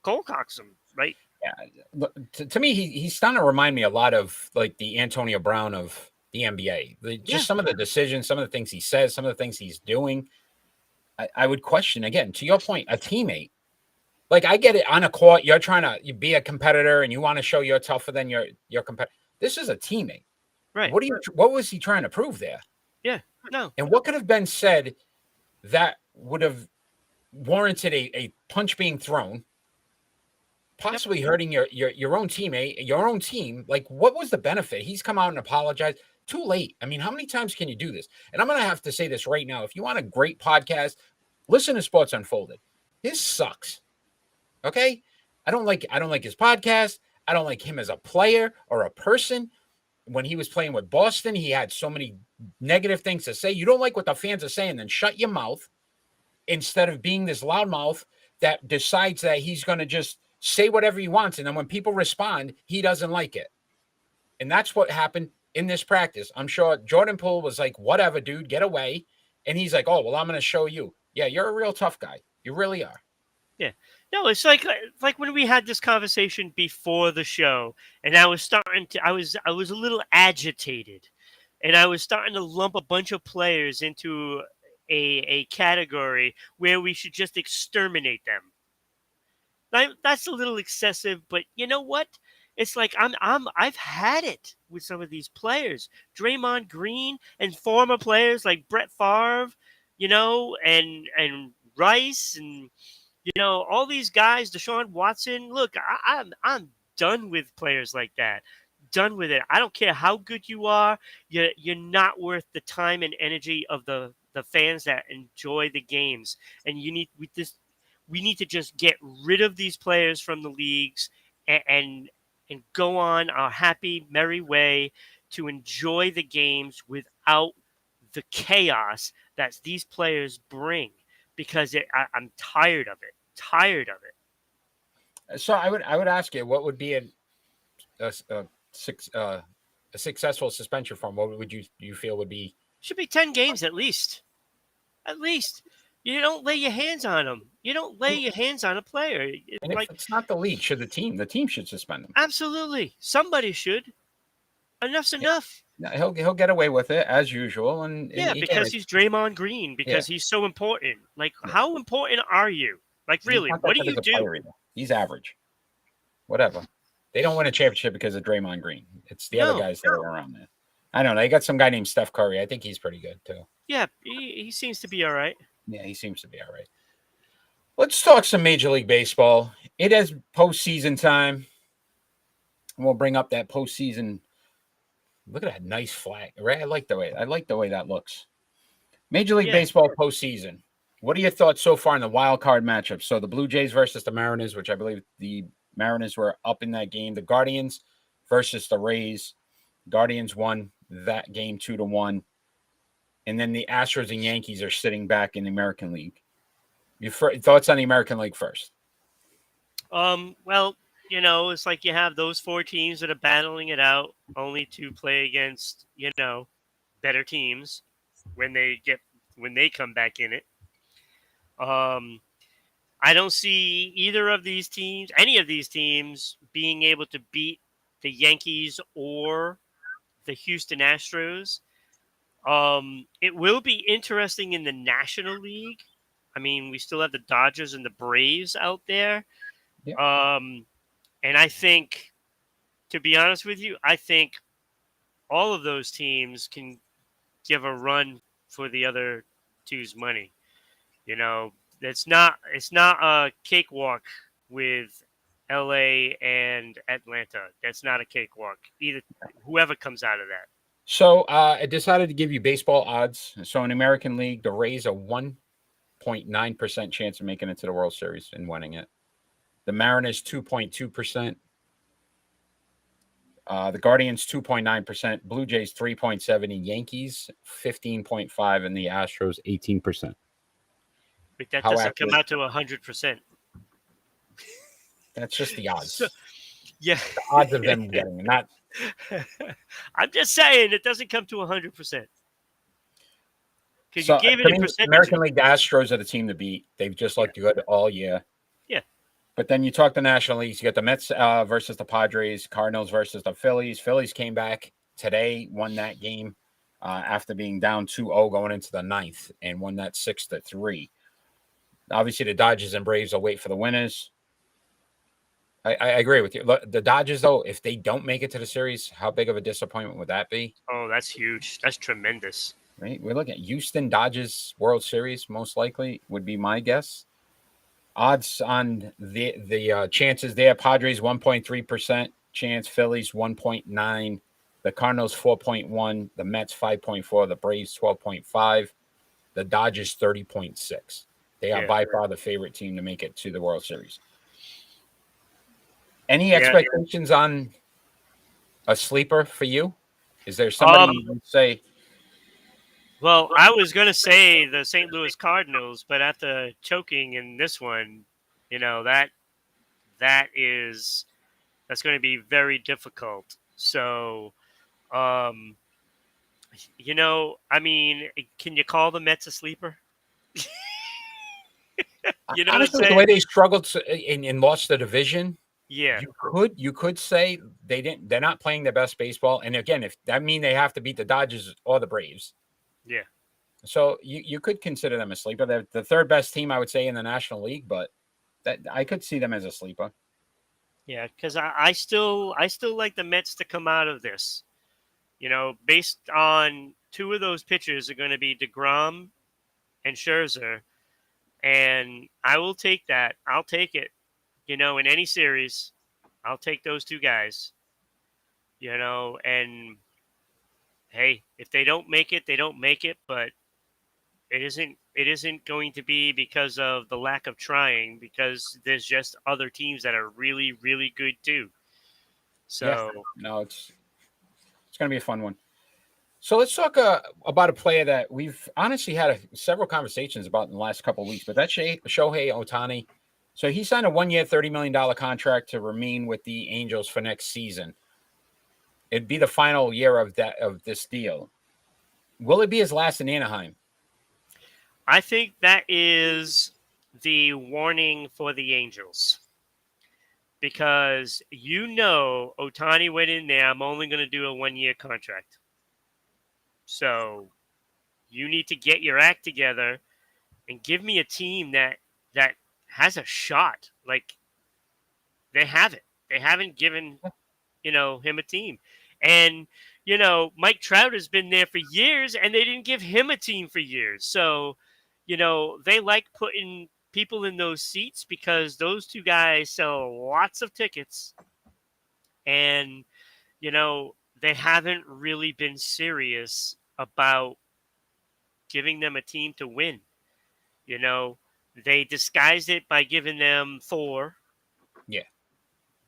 cold cocks him, right? Yeah. To me, he's starting to remind me a lot of like the Antonio Brown of the NBA. Some of the decisions, some of the things he says, some of the things he's doing. I would question, again, to your point, a teammate. Like, I get it on a court, you're trying to be a competitor and you want to show you're tougher than your competitor. This is a teammate. Right. What was he trying to prove there? Yeah. No. And what could have been said that would have warranted a punch being thrown possibly hurting your own teammate, your own team. Like, what was the benefit? He's come out and apologized. Too late. I mean, how many times can you do this? And I'm going to have to say this right now. If you want a great podcast, listen to Sports Unfolded. This sucks. Okay? I don't like his podcast. I don't like him as a player or a person. When he was playing with Boston, he had so many negative things to say. You don't like what the fans are saying, then shut your mouth instead of being this loudmouth that decides that he's going to just say whatever he wants. And then when people respond, he doesn't like it. And that's what happened in this practice. I'm sure Jordan Poole was like, whatever, dude, get away. And he's like, oh, well, I'm going to show you. Yeah, you're a real tough guy. You really are. Yeah. No, it's like when we had this conversation before the show, and I was I was a little agitated, and I was starting to lump a bunch of players into a category where we should just exterminate them. That's a little excessive, but you know what? It's like I've had it with some of these players, Draymond Green, and former players like Brett Favre, and Rice, and all these guys, Deshaun Watson. Look, I'm done with players like that. Done with it. I don't care how good you are. You're not worth the time and energy of the fans that enjoy the games. And we need to just get rid of these players from the leagues and go on our happy, merry way to enjoy the games without the chaos that these players bring. Because I'm tired of it. So I would ask you, what would be a successful suspension from? What would you feel would be? Should be 10 games at least. At least. You don't lay your hands on them. You don't lay your hands on a player. And if it's not the league, should the team should suspend him. Absolutely. Somebody should. Enough's enough. He'll get away with it as usual, and because he's Draymond Green, because he's so important. Like, how important are you? Like, really, what do you do? He's average. Whatever. They don't win a championship because of Draymond Green. It's the other guys that are around there. I don't know. They got some guy named Steph Curry. I think he's pretty good too. Yeah, he seems to be all right. Yeah, he seems to be all right. Let's talk some Major League Baseball. It is postseason time. And we'll bring up that postseason. Look at that nice flag. Right? I like the way that looks. Major League Baseball postseason. What are your thoughts so far in the wild card matchup? So the Blue Jays versus the Mariners, which I believe the Mariners were up in that game. The Guardians versus the Rays. Guardians won that game 2-1. And then the Astros and Yankees are sitting back in the American League. Your thoughts on the American League first? Well, it's like you have those four teams that are battling it out, only to play against, better teams when they come back in it. I don't see any of these teams being able to beat the Yankees or the Houston Astros. It will be interesting in the National League. I mean, we still have the Dodgers and the Braves out there. Yeah. And I think, to be honest with you, I think all of those teams can give a run for the other two's money. It's not a cakewalk with LA and Atlanta. That's not a cakewalk. Either whoever comes out of that. So I decided to give you baseball odds. So in American League, the Rays are 1.9% chance of making it to the World Series and winning it. The Mariners 2.2%. The Guardians 2.9%. Blue Jays 3.7%. Yankees 15.5%, and the Astros 18%. But that doesn't come out to 100%. That's just the odds. The odds of them getting it, not. I'm just saying it doesn't come to 100%. Because So, you gave it a percentage. American League, the Astros are the team to beat. They've just looked good all year. Yeah. But then you talk the National Leagues. You got the Mets versus the Padres, Cardinals versus the Phillies. Phillies came back today, won that game after being down 2-0 going into the ninth, and won that 6-3. Obviously, the Dodgers and Braves will wait for the winners. I agree with you. Look, the Dodgers, though, if they don't make it to the series, how big of a disappointment would that be? Oh, that's huge. That's tremendous. Right? We're looking at Houston Dodgers World Series, most likely, would be my guess. Odds on the chances there: Padres 1.3% chance, Phillies 1.9, the Cardinals 4.1, the Mets 5.4, the Braves 12.5, the Dodgers 30.6. They are by far the favorite team to make it to the World Series. Any expectations on a sleeper for you? Is there somebody you would say? Well, I was going to say the St. Louis Cardinals, but after choking in this one, that's going to be very difficult. So, I mean, can you call the Mets a sleeper? You know Honestly, what I'm the way saying? they struggled and lost the division, Yeah. you could say they're not playing their best baseball. And again, if that mean they have to beat the Dodgers or the Braves. Yeah. So you could consider them a sleeper. They're the third best team, I would say, in the National League, but that I could see them as a sleeper. Yeah, because I still like the Mets to come out of this. Based on two of those pitchers are going to be DeGrom and Scherzer, and I will take that. I'll take it. In any series, I'll take those two guys. And hey, if they don't make it, they don't make it. But it isn't going to be because of the lack of trying, because there's just other teams that are really, really good too. So no, it's going to be a fun one. So let's talk about a player that we've honestly had several conversations about in the last couple of weeks, but that's Shohei Ohtani. So he signed a 1-year, $30 million contract to remain with the Angels for next season. It'd be the final year of this deal. Will it be his last in Anaheim? I think that is the warning for the Angels. Because Ohtani went in there, I'm only going to do a 1-year contract. So you need to get your act together and give me a team that has a shot. Like, they haven't. They haven't given, him a team. And, Mike Trout has been there for years, and they didn't give him a team for years. So, they like putting people in those seats because those two guys sell lots of tickets. And, they haven't really been serious about giving them a team to win. They disguised it by giving them Thor. Yeah.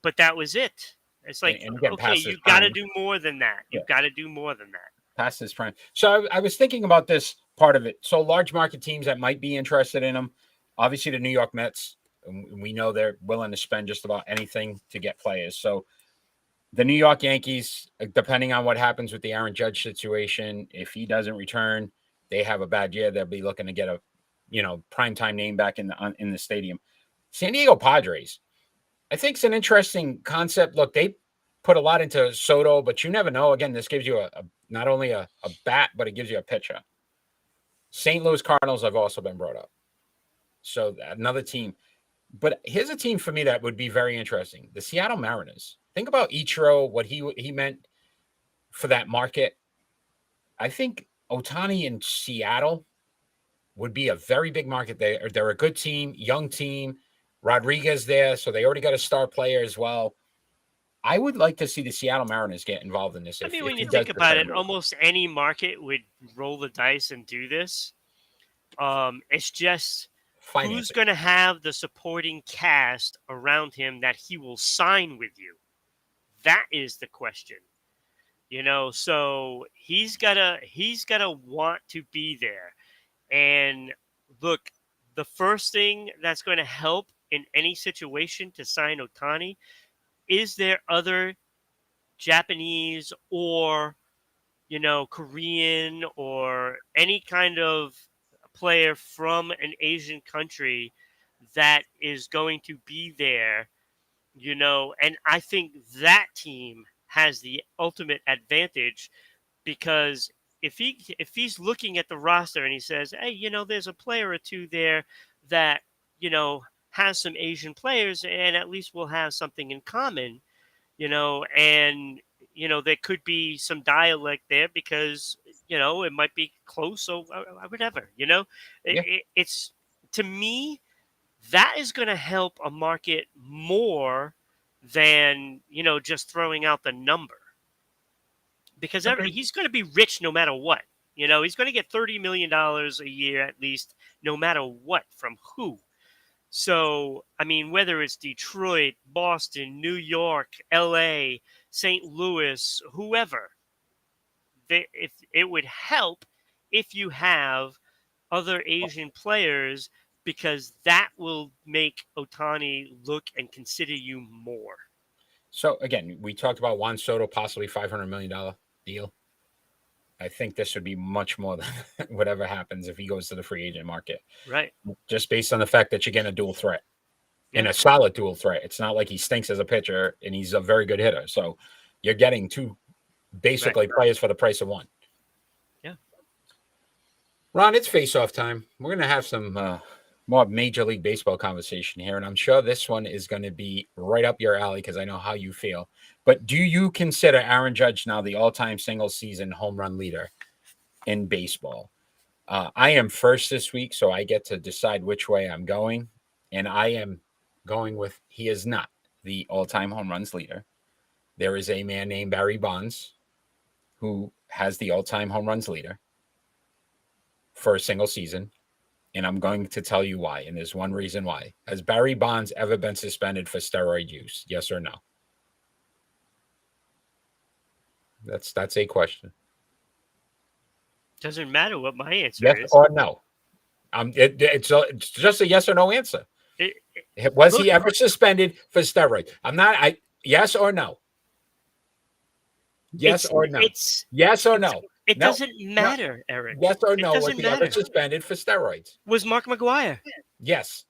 But that was it. It's like, and again, okay, you got to do more than that. You've got to do more than that. Past his prime. So I was thinking about this part of it. So large market teams that might be interested in him, obviously the New York Mets, we know they're willing to spend just about anything to get players. So the New York Yankees, depending on what happens with the Aaron Judge situation, if he doesn't return, they have a bad year. They'll be looking to get a, primetime name back in the stadium. San Diego Padres, I think it's an interesting concept. Look, they put a lot into Soto, but you never know. Again, this gives you not only a bat, but it gives you a pitcher. St. Louis Cardinals have also been brought up. So another team. But here's a team for me that would be very interesting. The Seattle Mariners. Think about Ichiro, what he meant for that market. I think Ohtani in Seattle would be a very big market. They're a good team, young team. Rodriguez there, so they already got a star player as well. I would like to see the Seattle Mariners get involved in this. When you think about it, almost any market would roll the dice and do this. It's just financing. Who's going to have the supporting cast around him that he will sign with you? That is the question. So he's gotta want to be there. And look, the first thing that's going to help in any situation to sign Ohtani is there other Japanese or Korean or any kind of player from an Asian country that is going to be there, and I think that team has the ultimate advantage, because if he's looking at the roster and he says, hey, there's a player or two there that, has some Asian players, and at least we'll have something in common, and there could be some dialect there because, it might be close or whatever, it's, to me, that is going to help a market more than, just throwing out the number. Because he's going to be rich no matter what. He's going to get $30 million a year at least, no matter what, from who. So, I mean, whether it's Detroit, Boston, New York, LA, St. Louis, whoever, if it would help if you have other Asian players, because that will make Ohtani look and consider you more. So, again, we talked about Juan Soto, possibly $500 million deal. I think this would be much more than whatever happens if he goes to the free agent market. Right. Just based on the fact that you're getting a dual threat and a solid dual threat. It's not like he stinks as a pitcher and he's a very good hitter. So you're getting two basically players for the price of one. Yeah. Ron, it's face-off time. We're going to have some more Major League Baseball conversation here, and I'm sure this one is going to be right up your alley because I know how you feel. But do you consider Aaron Judge now the all-time single-season home run leader in baseball? I am first this week, so I get to decide which way I'm going, and I am going with he is not the all-time home runs leader. There is a man named Barry Bonds who has the all-time home runs leader for a single season. And I'm going to tell you why. And there's one reason why. Has Barry Bonds ever been suspended for steroid use? Yes or no? That's a question. Doesn't matter what my answer yes is. Or no. It's just a yes or no answer. Was he ever suspended for steroids? Yes or no? Yes or no? Yes or no? It doesn't matter, Eric. Yes or no? Was he ever suspended for steroids? Was Mark McGwire? Yes.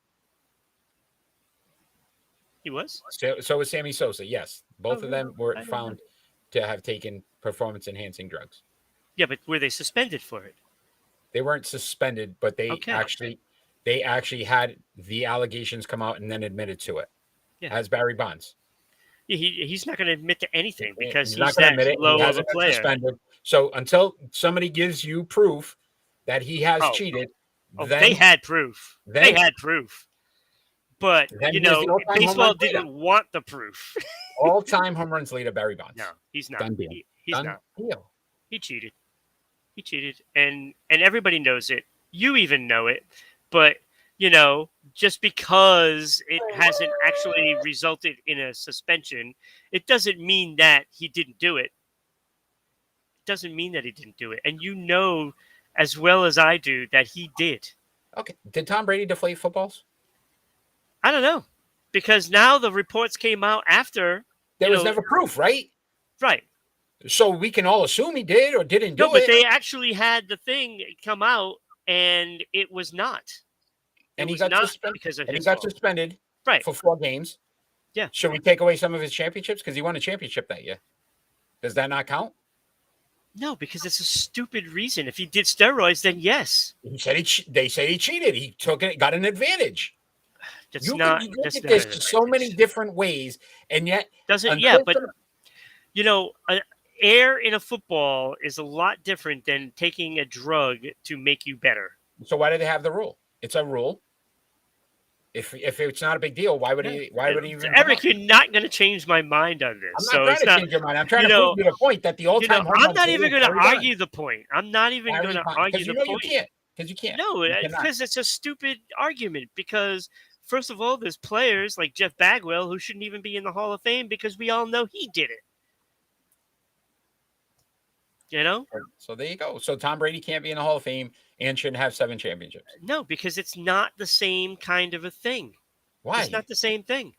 He was? So was Sammy Sosa, yes. Both of them were found to have taken performance-enhancing drugs. Yeah, but were they suspended for it? They weren't suspended, but they actually had the allegations come out and then admitted to it. Yeah. As Barry Bonds. He's not going to admit to anything because he's not that low of a player. Suspended. So until somebody gives you proof that he has cheated, they had proof. They had proof. But, baseball didn't want the proof. All-time home runs leader, Barry Bonds. No, he's not. Done deal. He's Done not. Deal. He cheated. He cheated. And everybody knows it. You even know it. But, just because it hasn't actually resulted in a suspension, it doesn't mean that he didn't do it. It doesn't mean that he didn't do it. And you know as well as I do that he did. Okay. Did Tom Brady deflate footballs? I don't know. Because now the reports came out after. There was never proof, right? Right. So we can all assume he did or didn't do it. No, but they actually had the thing come out, and it was not. And he got suspended for 4 games. Yeah. Should we take away some of his championships? Because he won a championship that year. Does that not count? No, because it's a stupid reason. If he did steroids, then yes. They said he cheated. He got an advantage. There's so many different ways, and yet air in a football is a lot different than taking a drug to make you better. So why do they have the rule? It's a rule. If it's not a big deal, why would he even? Eric, you're not going to change my mind on this. I'm not trying to change your mind. I'm trying to prove you the point that the all-time. I'm not even going to argue the point. I'm not even going to argue the point. Because you can't. No, because it's a stupid argument. Because first of all, there's players like Jeff Bagwell who shouldn't even be in the Hall of Fame because we all know he did it. So there you go. So Tom Brady can't be in the Hall of Fame and shouldn't have 7 championships. No, because it's not the same kind of a thing. Why? It's not the same thing.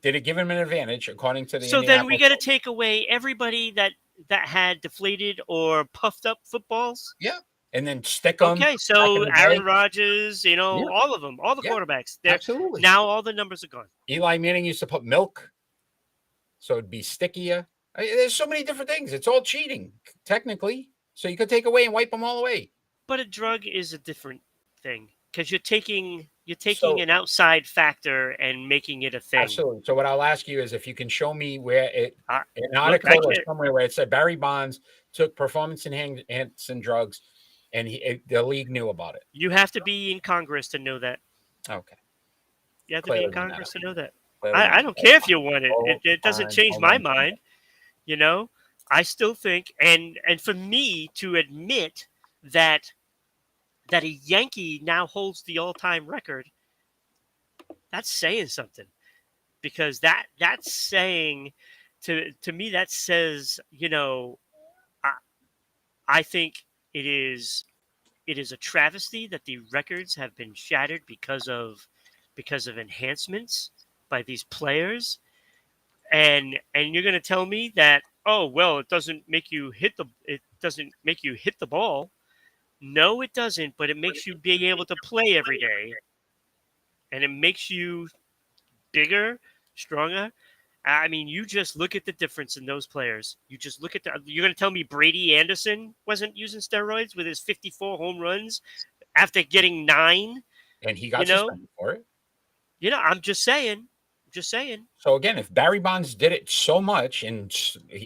Did it give him an advantage according to the? So then we got to take away everybody that had deflated or puffed up footballs. Yeah, and then stick them. Okay, so Aaron Rodgers, all of them, all the quarterbacks. Absolutely. Now all the numbers are gone. Eli Manning used to put milk, so it'd be stickier. There's so many different things. It's all cheating, technically. So you could take away and wipe them all away. But a drug is a different thing because you're taking an outside factor and making it a thing. Absolutely. So what I'll ask you is if you can show me where an article or somewhere where it said Barry Bonds took performance-enhancing drugs and the league knew about it. You have to be in Congress to know that. Okay. You have to be Clearly in not. Congress to know that. Clearly I not. don't care if you won it. Hold It doesn't on, change hold my on. mind. You know, I still think, and for me to admit that a Yankee now holds the all-time record, that's saying something, because that's saying to me, that says, I think it is a travesty that the records have been shattered because of enhancements by these players, and you're going to tell me that, oh well, it doesn't make you hit the ball. No, it doesn't, but it makes you be able to play every day, and it makes you bigger, stronger. I mean, you just look at the difference in those players. You just look at you're going to tell me Brady Anderson wasn't using steroids with his 54 home runs after getting 9? And he got suspended for it. I'm just saying. So again, if Barry Bonds did it so much, and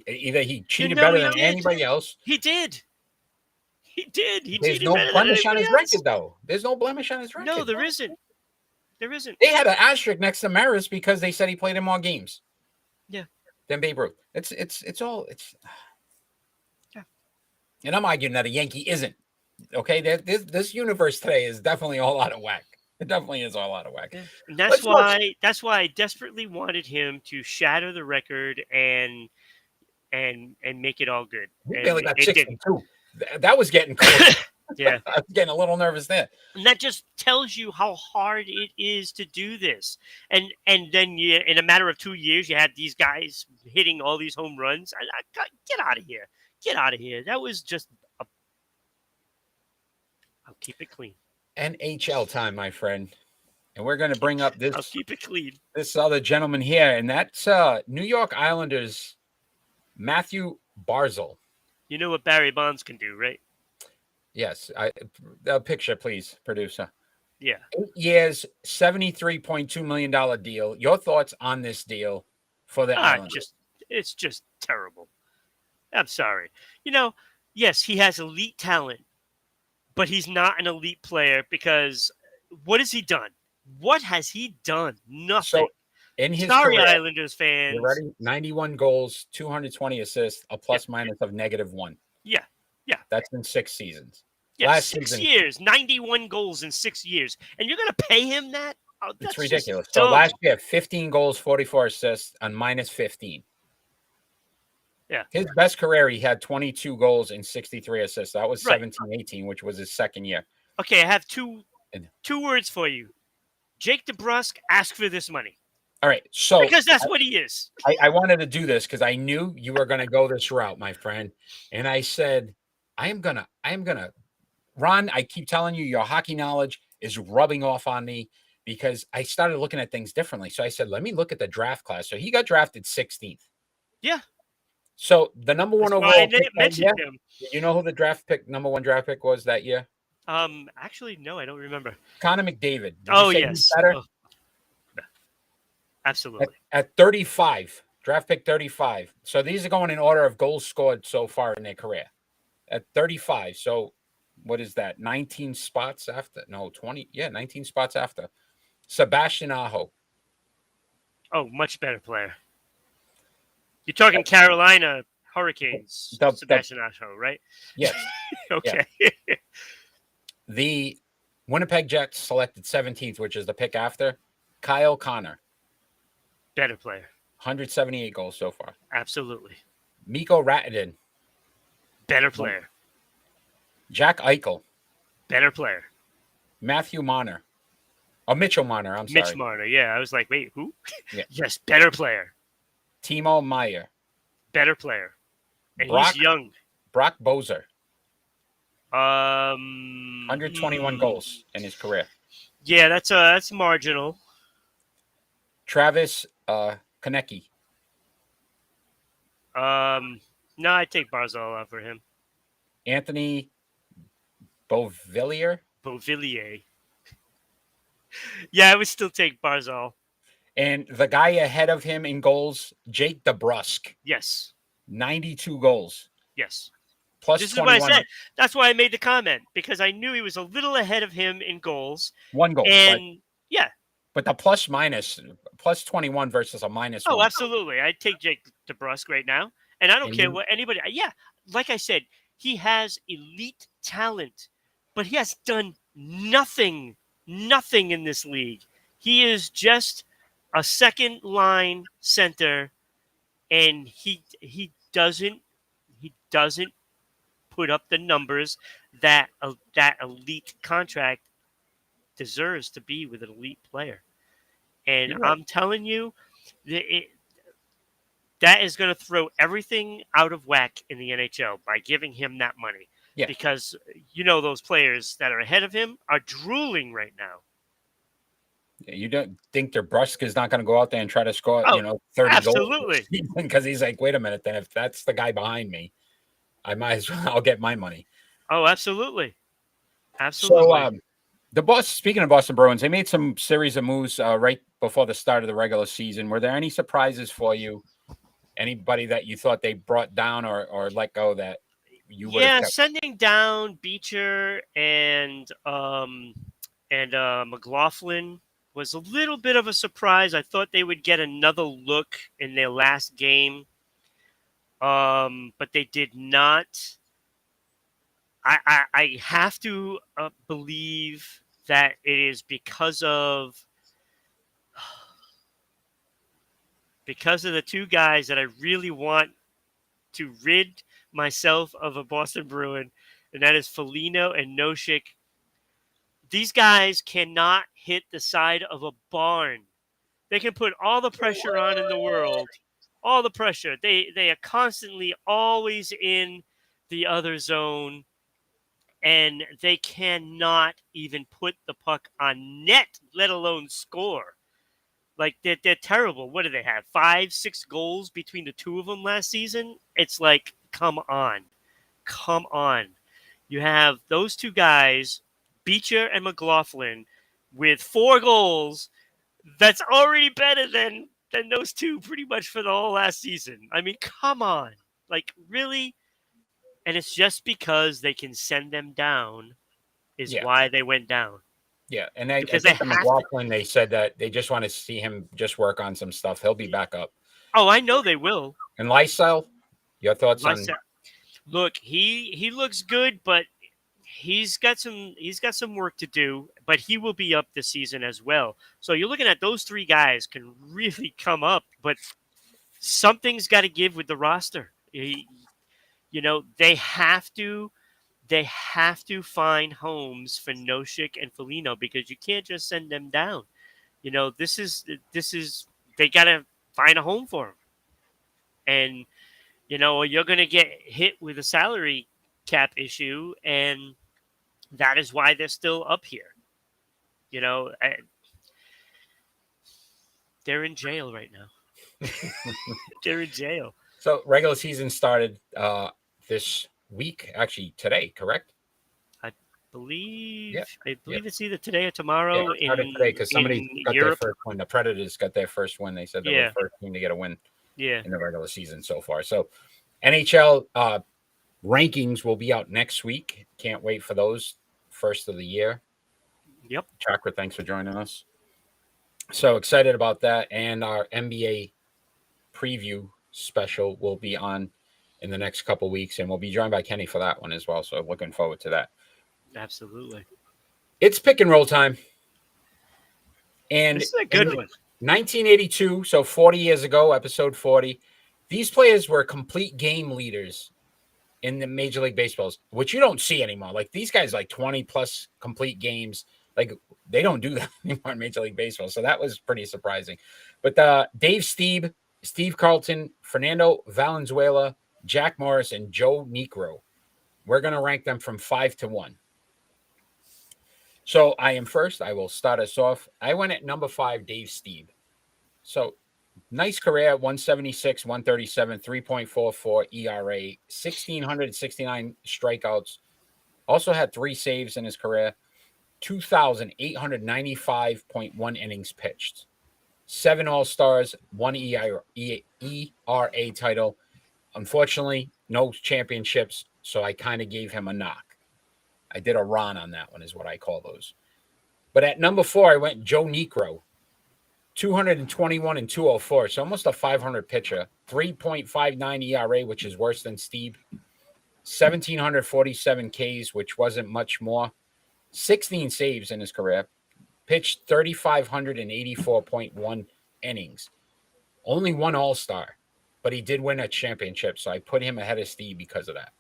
either he cheated No, better he than did. anybody else, He did. He there's cheated no better than blemish on anybody his else. record, though. There's no blemish on his record. No, there isn't. There isn't. They had an asterisk next to Maris because they said he played in more games. Yeah. Than Babe Ruth. It's Yeah. And I'm arguing that a Yankee isn't. Okay, this universe today is definitely all out of whack. It definitely is all out of whack. Yeah. And that's why I desperately wanted him to shatter the record and make it all good. We And barely got it 62. That was getting close. Yeah. I was getting a little nervous there. And that just tells you how hard it is to do this. And then in a matter of 2 years, you had these guys hitting all these home runs. Get out of here. Get out of here. That was just I'll keep it clean. NHL time, my friend. And we're going to bring up this. I'll keep it clean. This other gentleman here, and that's New York Islanders Matthew Barzal. You know what Barry Bonds can do, right? Yes. The picture, please, producer. Yeah. 8 years, $73.2 million deal. Your thoughts on this deal for the Islanders? It's just terrible. I'm sorry. Yes, he has elite talent, but he's not an elite player because what has he done? What has he done? Nothing. So in his career, Islanders fans. You ready? 91 goals, 220 assists, a plus minus of -1. Yeah. Yeah. That's in 6 seasons. Yeah, Last 6 season, years, 91 goals in 6 years. And you're going to pay him that? Oh, it's ridiculous. So last year, 15 goals, 44 assists, and -15. Yeah. His best career, he had 22 goals and 63 assists. That was 17-18, which was his second year. Okay, I have two words for you. Jake DeBrusk, ask for this money. All right, so because that's what he is. I wanted to do this because I knew you were going to go this route, my friend. And I said, I am gonna, Ron, I keep telling you, your hockey knowledge is rubbing off on me because I started looking at things differently. So I said, let me look at the draft class. So he got drafted 16th. Yeah. So the number one overall pick that year, him. You know who the number one draft pick was that year? Actually, no, I don't remember. Connor McDavid. Oh, yes. Oh. Absolutely. At 35, draft pick 35. So these are going in order of goals scored so far in their career. At 35. So what is that? 19 spots after? No, 20. Yeah, 19 spots after. Sebastian Aho. Oh, much better player. You're talking Carolina Hurricanes, Sebastian Aho, right? Yes. Okay. Yeah. The Winnipeg Jets selected 17th, which is the pick after. Kyle Connor. Better player. 178 goals so far. Absolutely. Mikko Rantanen. Better player. Jack Eichel. Better player. Matthew Marner. Oh, Mitchell Marner. I'm sorry. Mitch Marner. Yeah, I was like, wait, who? Yeah. Yes, better player. Timo Meyer. Better player. And he's young. Brock Bozer. 121 goals in his career. Yeah, that's marginal. Travis Konecny. No, I take Barzal out for him. Anthony Beauvillier. Yeah, I would still take Barzal. And the guy ahead of him in goals, Jake DeBrusk. Yes. 92 goals. Yes. Plus this 21. Is what I said. That's why I made the comment, because I knew he was a little ahead of him in goals. 1 goal. And yeah, But the plus 21 versus a minus Oh, 1. absolutely. I'd take Jake DeBrusque right now. And I don't care what anybody. Yeah, like I said, he has elite talent, but he has done nothing in this league. He is just a second line center, and he doesn't put up the numbers that that elite contract deserves to be with an elite player. And I'm telling you, that is going to throw everything out of whack in the NHL by giving him that money. Yeah. Because, you know, those players that are ahead of him are drooling right now. You don't think DeBrusque is not going to go out there and try to score, 30 absolutely. goals? Because he's like, wait a minute, then if that's the guy behind me, I might as well, I'll get my money. Oh, absolutely. Absolutely. So, speaking of Boston Bruins, they made some series of moves right before the start of the regular season. Were there any surprises for you? Anybody that you thought they brought down or let go that you would have kept? Sending down Beecher and McLaughlin was a little bit of a surprise. I thought they would get another look in their last game, but they did not. I have to believe that it is because of the two guys that I really want to rid myself of a Boston Bruin, and that is Foligno and Nosek. These guys cannot hit the side of a barn. They can put all the pressure on in the world, all the pressure. They are constantly always in the other zone, and they cannot even put the puck on net, let alone score. Like, they're terrible. What do they have? 5-6 goals between the two of them last season? It's like, come on. You have those two guys, Beecher and McLaughlin, with 4 goals. That's already better than those two pretty much for the whole last season. I mean, come on. Like, really? And it's just because they can send them down is why they went down. Yeah, and I think McLaughlin, they said that they just want to see him just work on some stuff. He'll be back up. Oh, I know they will. And Lysell, your thoughts on? Look, he looks good, but he's got some work to do. But he will be up this season as well. So you're looking at those 3 guys can really come up, but something's got to give with the roster. They have to. They have to find homes for Nosek and Foligno because you can't just send them down. This is they got to find a home for them. And, you're going to get hit with a salary cap issue, and that is why they're still up here. They're in jail right now. They're in jail. So regular season started this week, actually today, correct? I believe it's either today or tomorrow. Yeah, it started today because somebody got Europe. their first win. The Predators got their first win. They said they were the first team to get a win in the regular season so far. So NHL rankings will be out next week. Can't wait for those. First of the year. Yep. Chakra, thanks for joining us. So excited about that. And our NBA preview special will be on in the next couple of weeks, and we'll be joined by Kenny for that one as well. So looking forward to that. Absolutely. It's pick and roll time. And this is a good one. 1982, so 40 years ago, episode 40, these players were complete game leaders in the Major League Baseballs, which you don't see anymore. Like these guys, like 20 plus complete games, like they don't do that anymore in Major League Baseball. So that was pretty surprising. But Dave Stieb, Steve Carlton, Fernando Valenzuela, Jack Morris, and Joe Niekro. We're going to rank them from 5 to 1. So I am first. I will start us off. I went at number 5, Dave Stieb. So nice career, 176, 137, 3.44 ERA, 1,669 strikeouts. Also had 3 saves in his career, 2,895.1 innings pitched, 7 All-Stars, 1 ERA title. Unfortunately, no championships, so I kind of gave him a knock. I did a Ron on that one is what I call those. But at number 4, I went Joe Niekro. 221 and 204. So almost a 500 pitcher. 3.59 ERA, which is worse than Steve. 1,747 Ks, which wasn't much more. 16 saves in his career. Pitched 3,584.1 innings. Only one All-Star, but he did win a championship, so I put him ahead of Steve because of that.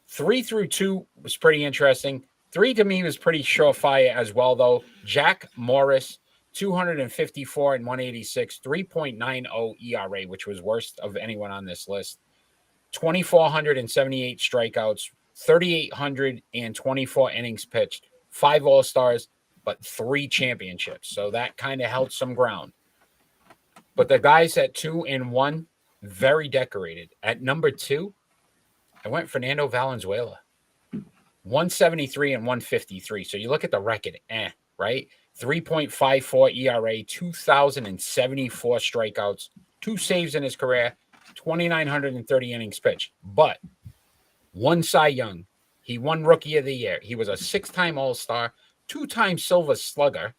3 through 2 was pretty interesting. 3 to me was pretty surefire as well, though. Jack Morris, 254 and 186, 3.90 ERA, which was worst of anyone on this list. 2,478 strikeouts, 3,824 innings pitched, 5 All-Stars, but 3 championships. So that kind of held some ground. But the guys at 2 and 1, very decorated. At number 2, I went Fernando Valenzuela. 173 and 153. So you look at the record, right? 3.54 ERA, 2,074 strikeouts, 2 saves in his career, 2,930 innings pitched. But 1 Cy Young. He won Rookie of the Year. He was a 6-time All-Star, 2-time Silver Slugger.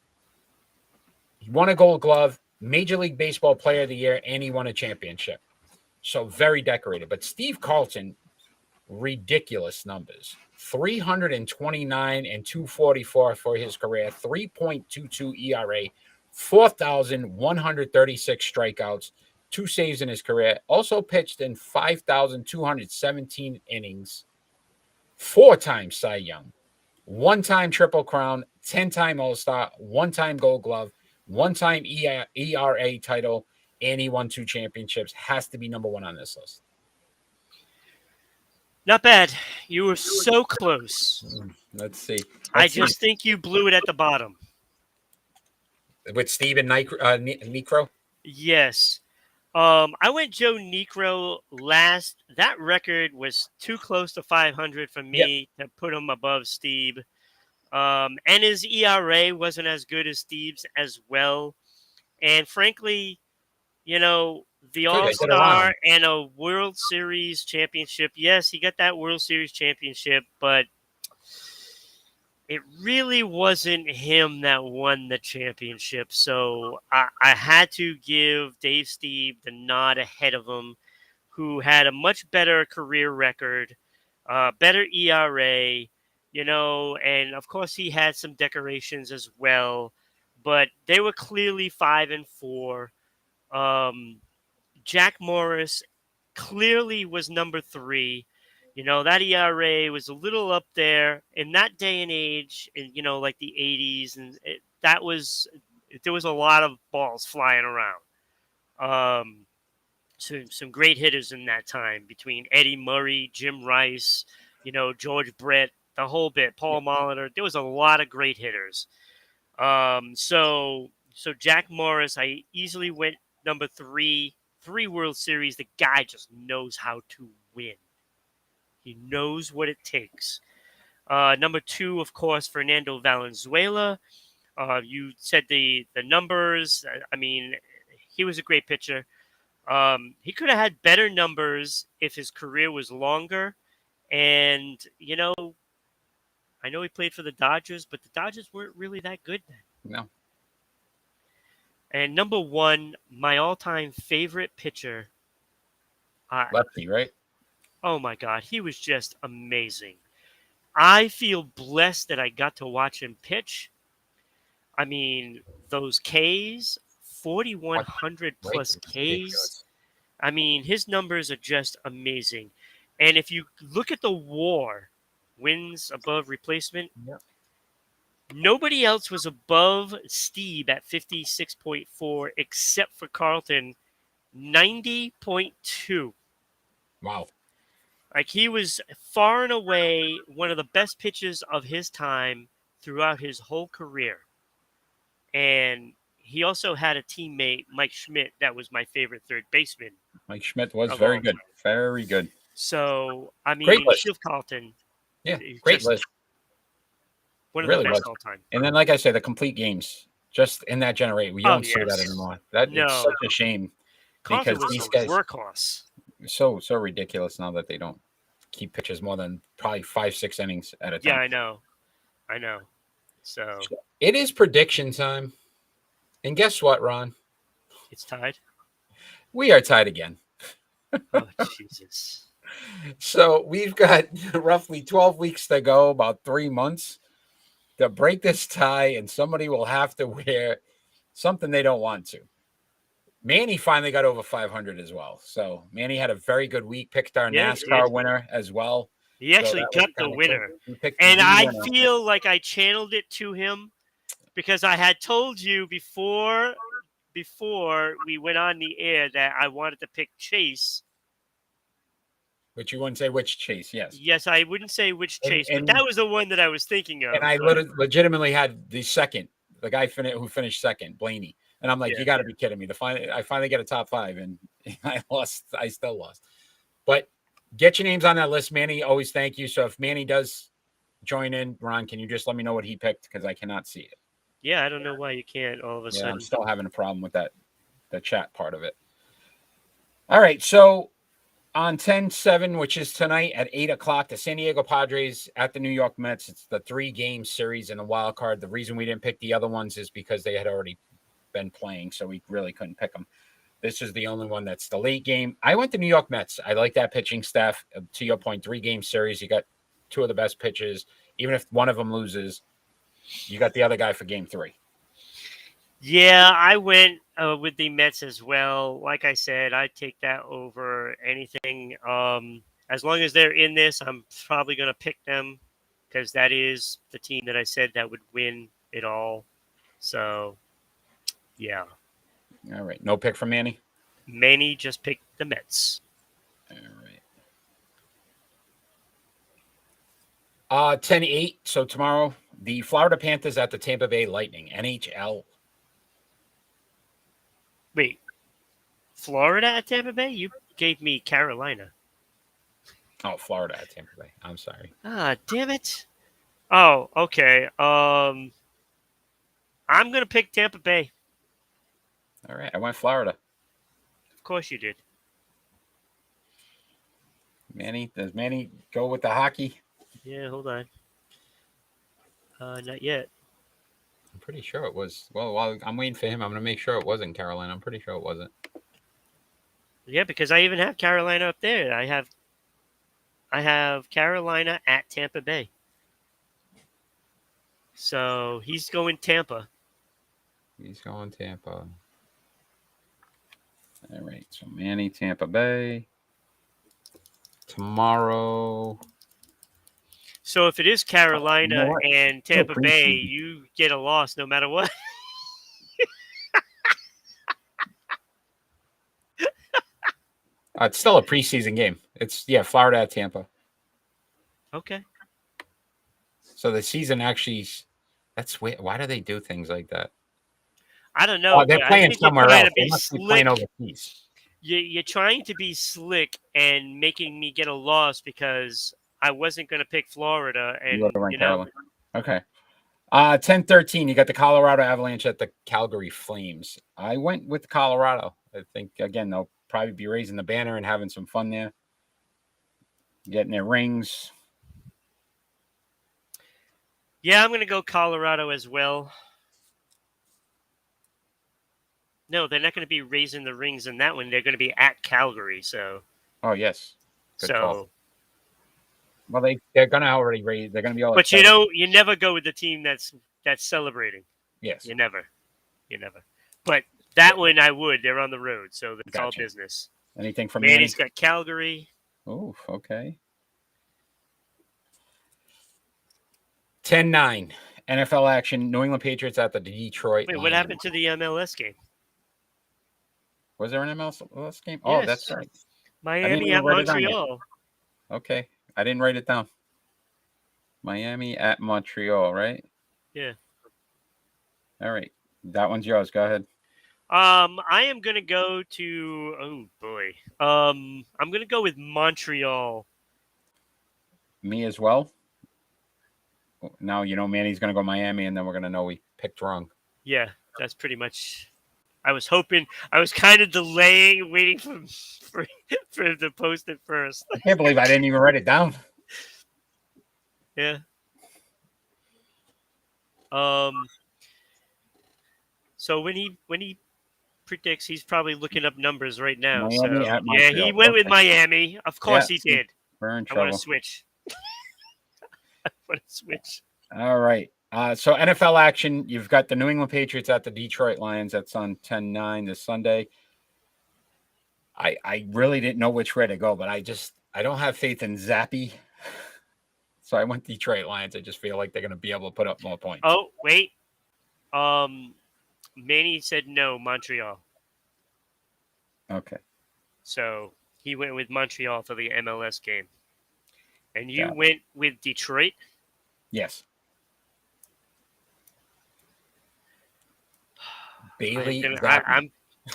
He won a Gold Glove, Major League Baseball Player of the Year, and he won a championship. So very decorated. But Steve Carlton, ridiculous numbers. 329 and 244 for his career, 3.22 ERA, 4,136 strikeouts, 2 saves in his career. Also pitched in 5,217 innings, 4-time Cy Young, 1-time Triple Crown, 10-time All-Star, 1-time Gold Glove, 1-time ERA title, and he won 2 championships. Has to be number 1 on this list. Not bad. You were so close. Let's see. I just think you blew it at the bottom. With Steve and Necro? Yes. I went Joe Necro last. That record was too close to 500 for me to put him above Steve. And his ERA wasn't as good as Steve's as well. And frankly, you know, the All-Star and a World Series championship. Yes, he got that World Series championship, but it really wasn't him that won the championship. So I had to give Dave Steve the nod ahead of him, who had a much better career record, better ERA, you know, and of course he had some decorations as well, but they were clearly 5 and 4. Jack Morris clearly was number 3. You know, that ERA was a little up there in that day and age, in, you know, like the 80s. And there was a lot of balls flying around. Some great hitters in that time between Eddie Murray, Jim Rice, you know, George Brett, the whole bit, Paul Molitor. There was a lot of great hitters. So Jack Morris, I easily went number 3. 3 World Series. The guy just knows how to win. He knows what it takes. Number 2, of course, Fernando Valenzuela. You said the numbers. I mean, he was a great pitcher. He could have had better numbers if his career was longer. And, you know, I know he played for the Dodgers, but the Dodgers weren't really that good then. No. And number 1, my all-time favorite pitcher. Lefty, right? Oh, my God. He was just amazing. I feel blessed that I got to watch him pitch. I mean, those Ks, 4,100 plus Ks. I mean, his numbers are just amazing. And if you look at the WAR, wins above replacement, nobody else was above Steve at 56.4 except for Carlton, 90.2. Wow. Like, he was far and away one of the best pitchers of his time throughout his whole career. And he also had a teammate, Mike Schmidt, that was my favorite third baseman. Mike Schmidt was very good. Very good. So, I mean, Steve Carlton. Yeah, great list. One of the best all time. And then, like I said, the complete games, just in that generation. We don't see that anymore. It's such a shame. Carlton because these guys workhorse. So ridiculous now that they don't keep pitchers more than probably 5-6 innings at a time. Yeah, I know. So it is prediction time. And guess what, Ron? It's tied. We are tied again. Oh, Jesus. So we've got roughly 12 weeks to go, about 3 months to break this tie, and somebody will have to wear something they don't want to. Manny finally got over 500 as well. So Manny had a very good week, picked our NASCAR winner as well. He actually got the winner. And I feel like I channeled it to him because I had told you before we went on the air that I wanted to pick Chase. But you wouldn't say which Chase, yes. Yes, I wouldn't say which Chase, but that was the one that I was thinking of. And I legitimately had the second, the guy who finished second, Blaney. And I'm like, you got to be kidding me. I finally get a top 5, and I lost. I still lost. But get your names on that list, Manny. Always thank you. So if Manny does join in, Ron, can you just let me know what he picked? Because I cannot see it. Yeah, I don't know why you can't all of a sudden. I'm still having a problem with that, the chat part of it. All right, so on 10-7, which is tonight at 8 o'clock, the San Diego Padres at the New York Mets. It's the 3-game series in the wild card. The reason we didn't pick the other ones is because they had already been playing, so we really couldn't pick them. This is the only one that's the late game. I went to New York Mets. I like that pitching staff. To your point, 3-game series. You got 2 of the best pitchers. Even if one of them loses, you got the other guy for game 3. Yeah, I went with the Mets as well. Like I said, I'd take that over anything. As long as they're in this, I'm probably going to pick them because that is the team that I said that would win it all. So, yeah. All right. No pick from Manny? Manny just picked the Mets. All right. 10-8. So tomorrow, the Florida Panthers at the Tampa Bay Lightning. NHL. Wait. Florida at Tampa Bay? You gave me Carolina. Oh, Florida at Tampa Bay. I'm sorry. Ah, damn it. Oh, okay. I'm going to pick Tampa Bay. All right. I went Florida. Of course you did. Manny, does Manny go with the hockey? Yeah, hold on. Not yet. I'm pretty sure it was. Well, while I'm waiting for him, I'm going to make sure it wasn't Carolina. I'm pretty sure it wasn't. Yeah, because I even have Carolina up there. I have Carolina at Tampa Bay. So he's going Tampa. He's going Tampa. All right. So Manny, Tampa Bay. Tomorrow. So if it is Carolina and Tampa Bay, you get a loss no matter what. It's still a preseason game. It's, Florida at Tampa. Okay. So the season actually, that's weird. Why do they do things like that? I don't know. They're playing somewhere else. They must be playing overseas. You're trying to be slick and making me get a loss because I wasn't going to pick Florida. And Okay. 10-13, you got the Colorado Avalanche at the Calgary Flames. I went with Colorado. I think, again, they'll probably be raising the banner and having some fun there. Getting their rings. Yeah, I'm going to go Colorado as well. No, they're not going to be raising the rings in that one. They're going to be at Calgary, so. Oh, yes. Good call. Well, they're going to already raise. They're going to be all. But you never go with the team that's celebrating. Yes. You never. But that one I would. They're on the road, so it's all business. Anything from Manny's got Calgary. Oh, okay. 10-9, NFL action. New England Patriots at the Detroit. Wait, what happened to the MLS game? Was there an MLS game? Yes. Oh, that's right. Miami at Montreal. Okay. I didn't write it down. Miami at Montreal, right? Yeah. All right. That one's yours. Go ahead. I am going to go to, oh boy. I'm going to go with Montreal. Me as well. Now, Manny's going to go Miami, and then we're going to know we picked wrong. Yeah, that's pretty much. I was kind of delaying, waiting for him to post it first. I can't believe I didn't even write it down. Yeah. So when he predicts, he's probably looking up numbers right now. Miami So at yeah, Montreal. he went with Okay. Miami. Of course he did. We're in I want trouble. to switch. I want to switch. All right. So NFL action, you've got the New England Patriots at the Detroit Lions. That's on 10-9 this Sunday. I really didn't know which way to go, but I don't have faith in Zappy. So I went Detroit Lions. I just feel like they're going to be able to put up more points. Oh, wait. Manny said no, Montreal. Okay. So he went with Montreal for the MLS game. And you went with Detroit? Yes. Bailey.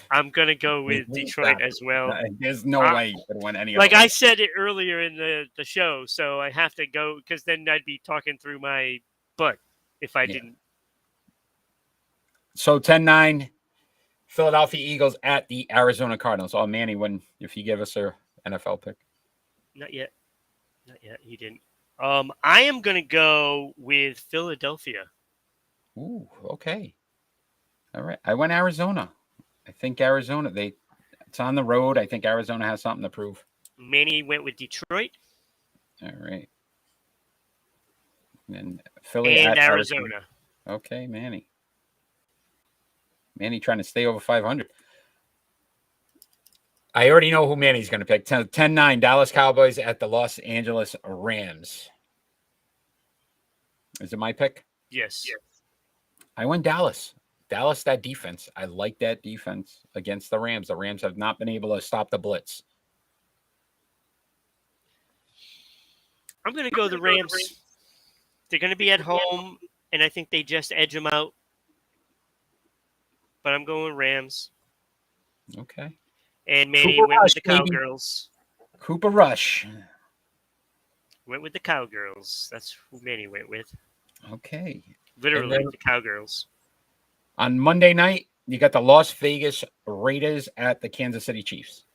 I'm gonna go with Detroit as well. There's no way you could win any of Like them. I said it earlier in the show, so I have to go because then I'd be talking through my butt if I didn't. So 10-9, Philadelphia Eagles at the Arizona Cardinals. Oh, Manny, if you give us a NFL pick. Not yet. He didn't. I am gonna go with Philadelphia. Ooh, okay. All right. I went Arizona. I think Arizona, it's on the road. I think Arizona has something to prove. Manny went with Detroit. All right. And Philly and at Arizona. Okay, Manny. Manny trying to stay over 500. I already know who Manny's going to pick. 10-9, Dallas Cowboys at the Los Angeles Rams. Is it my pick? Yes. I went Dallas. Dallas, that defense. I like that defense against the Rams. The Rams have not been able to stop the blitz. I'm going to go the Rams. They're going to be at home, and I think they just edge them out. But I'm going Rams. Okay. And Manny went with the Cowgirls. Cooper Rush. Went with the Cowgirls. That's who Manny went with. Okay. Literally, the Cowgirls. On Monday night, you got the Las Vegas Raiders at the Kansas City Chiefs.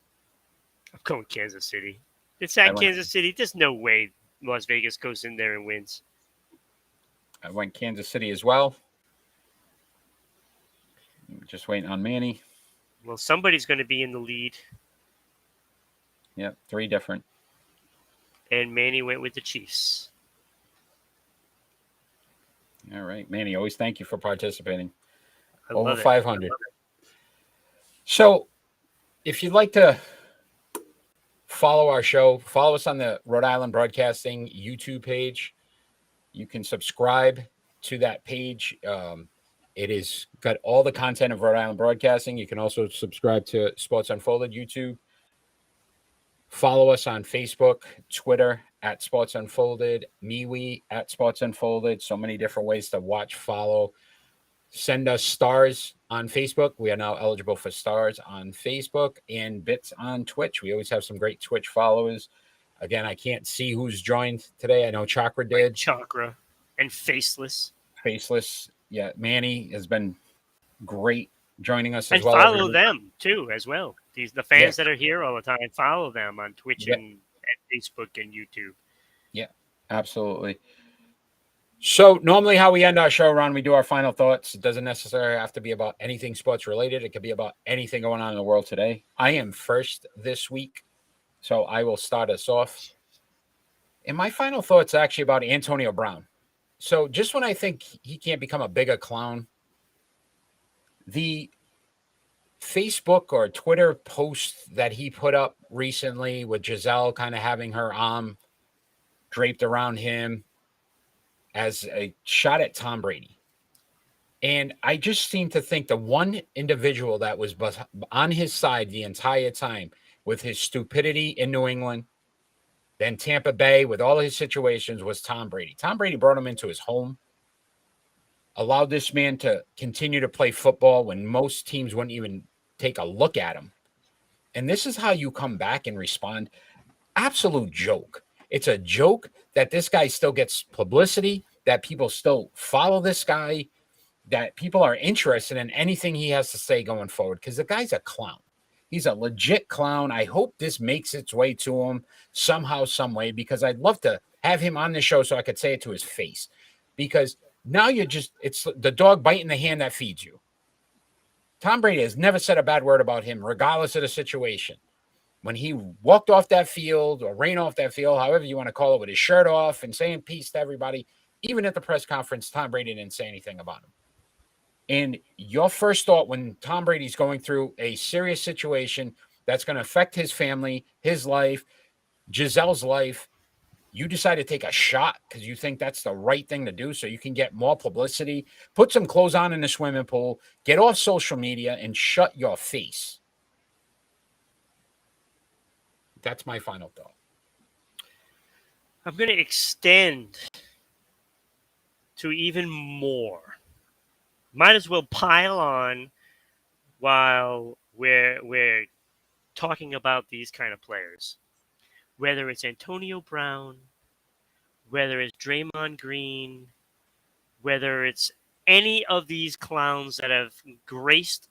I'm going Kansas City. It's at Kansas City. There's no way Las Vegas goes in there and wins. I went Kansas City as well. Just waiting on Manny. Well, somebody's going to be in the lead. Yep, 3 different. And Manny went with the Chiefs. All right, Manny, always thank you for participating. I Over love it. 500. So, if you'd like to follow our show, follow us on the Rhode Island Broadcasting YouTube page. You can subscribe to that page. It is got all the content of Rhode Island Broadcasting. You can also subscribe to Sports Unfolded YouTube. Follow us on Facebook, Twitter at Sports Unfolded, MeWe at Sports Unfolded. So many different ways to watch, follow. Send us stars on Facebook. We are now eligible for stars on Facebook and bits on Twitch. We always have some great Twitch followers. Again, I can't see who's joined today. I know Chakra did. Chakra and Faceless. Faceless. Yeah, Manny has been great joining us as and well. And follow them, too, as well. The fans that are here all the time, follow them on Twitch and Facebook and YouTube. Yeah, absolutely. So normally how we end our show, Ron, we do our final thoughts. It doesn't necessarily have to be about anything sports related. It could be about anything going on in the world today. I am first this week, so I will start us off. And my final thoughts are actually about Antonio Brown. So just when I think he can't become a bigger clown, the Facebook or Twitter post that he put up recently with Giselle kind of having her arm draped around him as a shot at Tom Brady. And I just seem to think the one individual that was on his side the entire time with his stupidity in New England, then Tampa Bay with all his situations was Tom Brady. Tom Brady brought him into his home, allowed this man to continue to play football when most teams wouldn't even take a look at him. And this is how you come back and respond. Absolute joke. It's a joke that this guy still gets publicity, that people still follow this guy, that people are interested in anything he has to say going forward because the guy's a clown. He's a legit clown. I hope this makes its way to him somehow, some way, because I'd love to have him on the show so I could say it to his face. Because now it's the dog biting the hand that feeds you. Tom Brady has never said a bad word about him, regardless of the situation. When he walked off that field or ran off that field, however you want to call it, with his shirt off and saying peace to everybody, even at the press conference, Tom Brady didn't say anything about him. And your first thought when Tom Brady's going through a serious situation that's going to affect his family, his life, Gisele's life, you decide to take a shot because you think that's the right thing to do so you can get more publicity, put some clothes on in the swimming pool, get off social media, and shut your face. That's my final thought. I'm going to extend to even more. Might as well pile on while we're talking about these kind of players. Whether it's Antonio Brown, whether it's Draymond Green, whether it's any of these clowns that have graced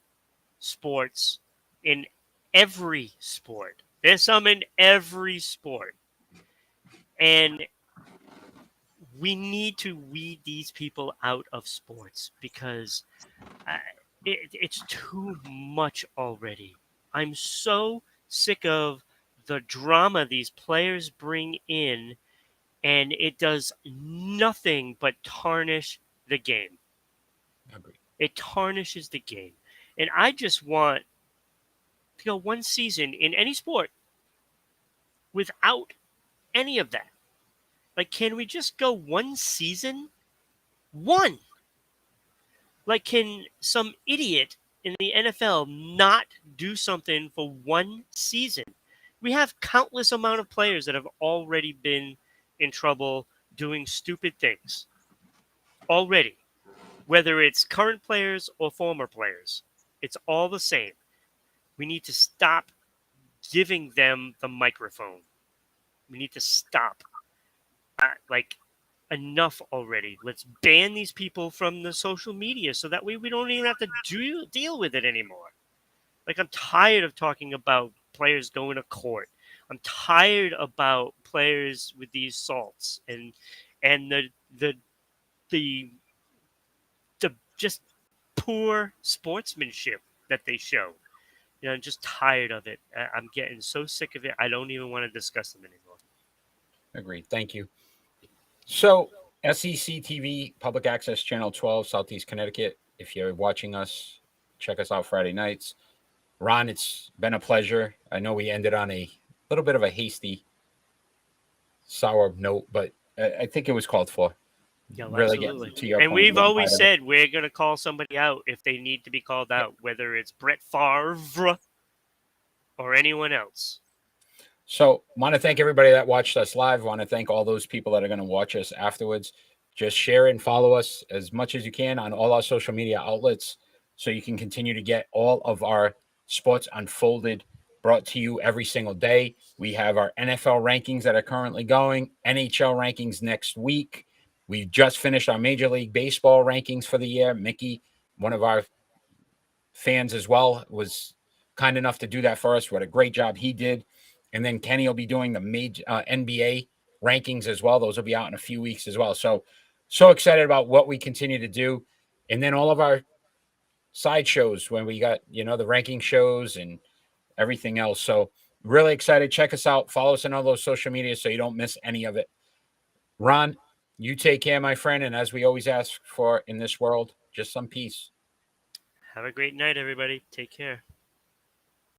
sports in every sport. There's some in every sport. And we need to weed these people out of sports because it's too much already. I'm so sick of the drama these players bring in, and it does nothing but tarnish the game. Agreed. It tarnishes the game. And I just want to go one season in any sport without any of that. Like, can we just go one season? One. Like, can some idiot in the NFL not do something for one season? We have countless amount of players that have already been in trouble doing stupid things. Already. Whether it's current players or former players. It's all the same. We need to stop giving them the microphone. We need to stop. Enough already. Let's ban these people from the social media so that way we don't even have to deal with it anymore. Like, I'm tired of talking about players going to court. I'm tired about players with these assaults and the just poor sportsmanship that they show. You know, I'm just tired of it. I'm getting so sick of it. I don't even want to discuss them anymore. Agreed. Thank you. So, SEC TV, Public Access Channel 12, Southeast Connecticut. If you're watching us, check us out Friday nights. Ron, it's been a pleasure. I know we ended on a little bit of a hasty, sour note, but I think it was called for. Yeah, really absolutely. Get to your and point. We've always said we're going to call somebody out if they need to be called out, whether it's Brett Favre or anyone else. So, want to thank everybody that watched us live. Want to thank all those people that are going to watch us afterwards. Just share and follow us as much as you can on all our social media outlets so you can continue to get all of our Sports Unfolded brought to you every single day. We have our NFL rankings that are currently going, NHL rankings next week. We just finished our Major League Baseball rankings for the year. Mickey, one of our fans as well, was kind enough to do that for us. What a great job he did. And then Kenny will be doing the major NBA rankings as well. Those will be out in a few weeks as well. So excited about what we continue to do. And then all of our side shows when we got, the ranking shows and everything else. So really excited. Check us out. Follow us on all those social media so you don't miss any of it. Ron, you take care, my friend. And as we always ask for in this world, just some peace. Have a great night, everybody. Take care.